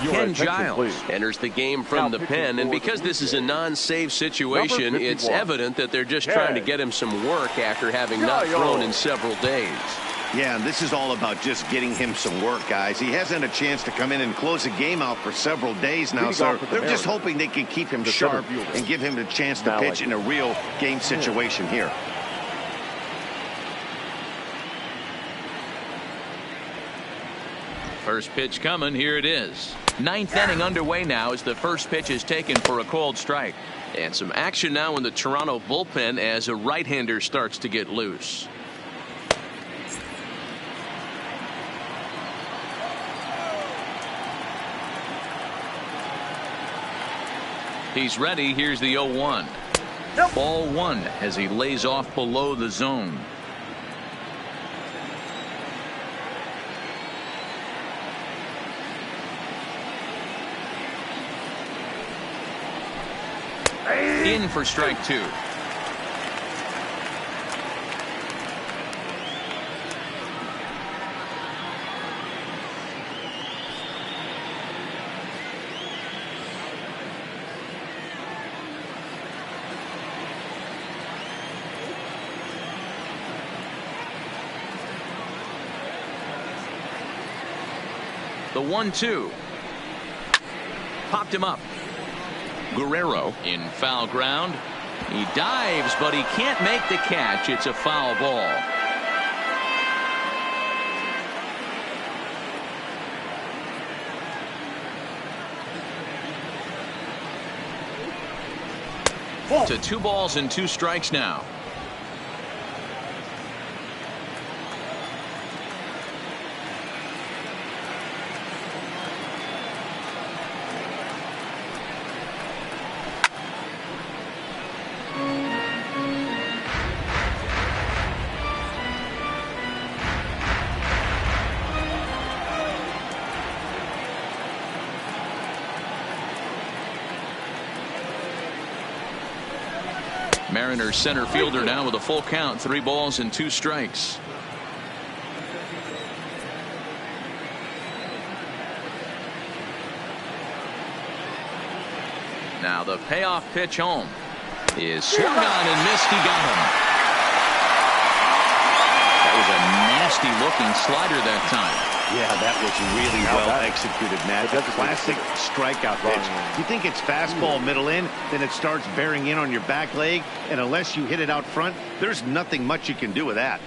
A: Ken Giles
F: enters the game from the pen, and because this is a non-save situation, it's evident that they're just trying to get him some work after having not thrown in several days.
B: Yeah, and this is all about just getting him some work, guys. He hasn't had a chance to come in and close the game out for several days now, so they're just hoping they can keep him sharp and give him the chance to pitch in a real game situation here.
A: First pitch coming. Here it is. 9th inning underway now as the first pitch is taken for a called strike. And some action now in the Toronto bullpen as a right-hander starts to get loose. He's ready. Here's the 0-1. Ball 1 as he lays off below the zone. In for strike 2. The 1-2. Popped him up. Guerrero in foul ground. He dives, but he can't make the catch. It's a foul ball. To 2 balls and 2 strikes now. Mariners center fielder now with a full count. 3 balls and 2 strikes. Now the payoff pitch home is swung on and missed. He got him. That was a nasty looking slider that time.
B: Yeah, that was really well executed, Matt. A classic strikeout pitch. You think it's fastball middle in, then it starts bearing in on your back leg, and unless you hit it out front, there's nothing much you can do with that.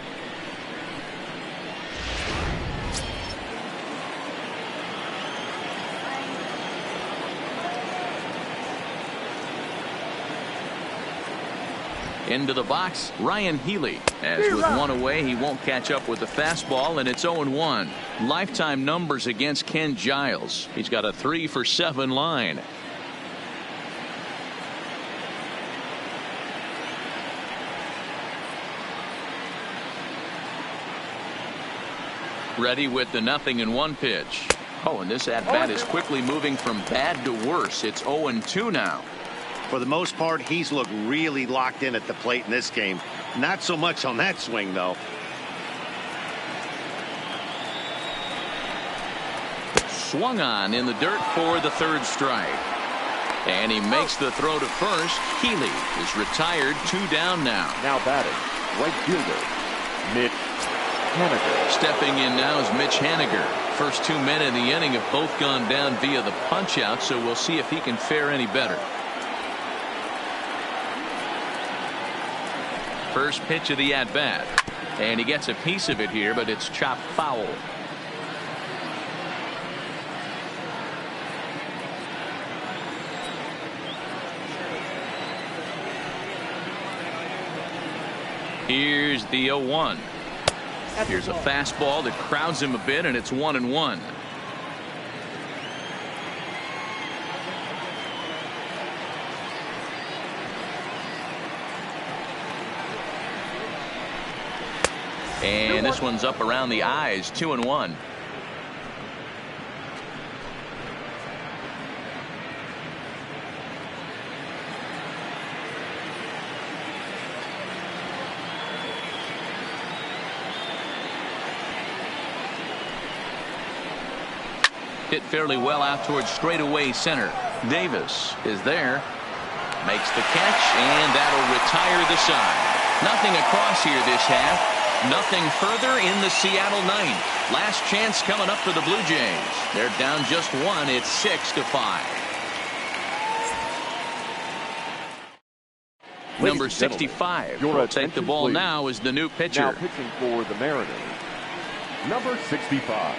B: Into the box, Ryan Healy. As with 1 away, he won't catch up with the fastball, and it's 0-1. Lifetime numbers against Ken Giles. He's got a 3-for-7 line. Ready with the 0-1 pitch. Oh, and this at-bat is quickly moving from bad to worse. It's 0-2 now. For the most part, he's looked really locked in at the plate in this game. Not so much on that swing, though. Swung on in the dirt for the 3rd strike. And he makes the throw to first. Healy is retired. 2 down now.
C: Now batting, right fielder, Mitch Haniger.
A: Stepping in now is Mitch Haniger. First 2 men in the inning have both gone down via the punch-out, so we'll see if he can fare any better. First pitch of the at-bat. And he gets a piece of it here, but it's chopped foul. Here's the 0-1. Here's a fastball that crowds him a bit, and it's 1-1. And this one's up around the eyes. 2-1. Hit fairly well out towards straightaway center. Davis is there. Makes the catch, and that'll retire the side. Nothing across here this half. Nothing further in the Seattle ninth. Last chance coming up for the Blue Jays. They're down just 1. It's 6-5. Number 65 will take the ball now as the new pitcher.
C: Now pitching for the Mariners, number 65.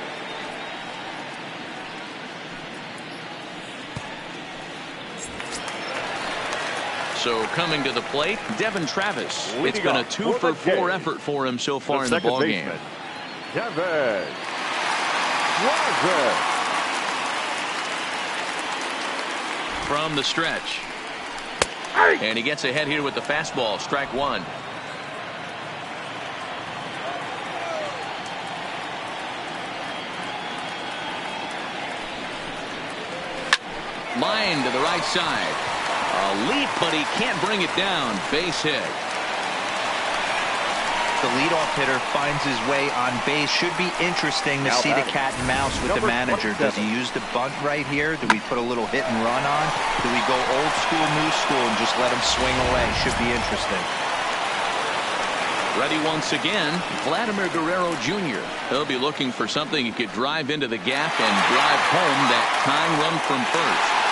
A: So coming to the plate, Devin Travis. It's been a 2-for-4 effort for him so far in the ballgame.
C: Devin Travis.
A: From the stretch. And he gets ahead here with the fastball. Strike 1. Line to the right side. A leap, but he can't bring it down. Base hit.
D: The leadoff hitter finds his way on base. Should be interesting to see the cat and mouse with the manager. Does he use the bunt right here? Do we put a little hit and run on? Do we go old school, new school, and just let him swing away? Should be interesting.
A: Ready once again, Vladimir Guerrero Jr. He'll be looking for something he could drive into the gap and drive home that tying run from first.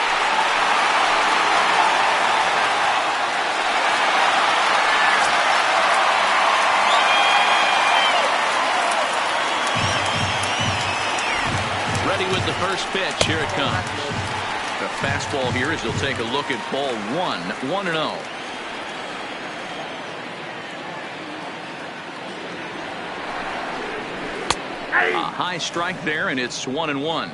A: Ready with the first pitch. Here it comes. The fastball here as he'll take a look at ball 1-0. A high strike there, and it's 1-1.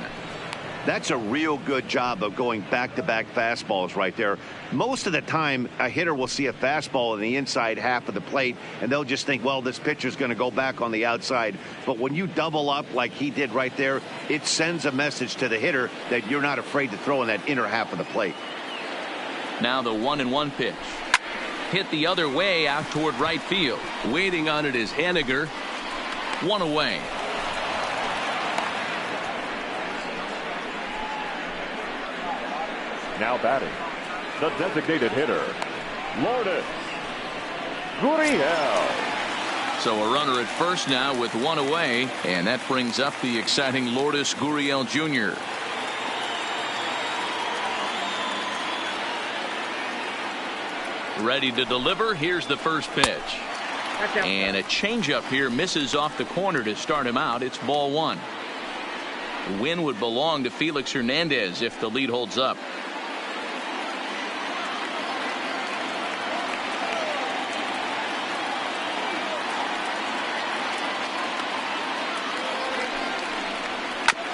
B: That's a real good job of going back-to-back fastballs right there. Most of the time, a hitter will see a fastball in the inside half of the plate, and they'll just think, well, this pitcher's going to go back on the outside. But when you double up like he did right there, it sends a message to the hitter that you're not afraid to throw in that inner half of the plate.
A: Now the 1-1 pitch. Hit the other way out toward right field. Waiting on it is Haniger. One away.
C: Now batting, the designated hitter, Lourdes Gurriel.
A: So a runner at first now with one away, and that brings up the exciting Lourdes Gurriel Jr. Ready to deliver. Here's the first pitch. And a changeup here misses off the corner to start him out. It's ball 1. The win would belong to Felix Hernandez if the lead holds up.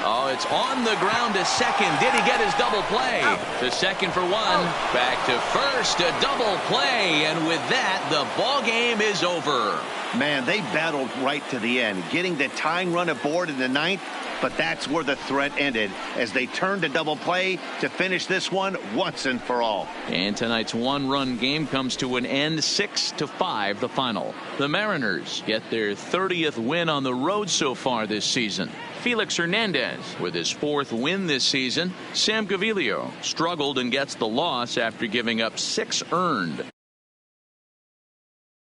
A: Oh, it's on the ground to second. Did he get his double play? To second for one. Back to first. A double play. And with that, the ball game is over.
B: Man, they battled right to the end, getting the tying run aboard in the 9th. But that's where the threat ended as they turned to double play to finish this one once and for all.
A: And tonight's one-run game comes to an end, 6-5 the final. The Mariners get their 30th win on the road so far this season. Felix Hernandez with his 4th win this season. Sam Gaviglio struggled and gets the loss after giving up 6 earned.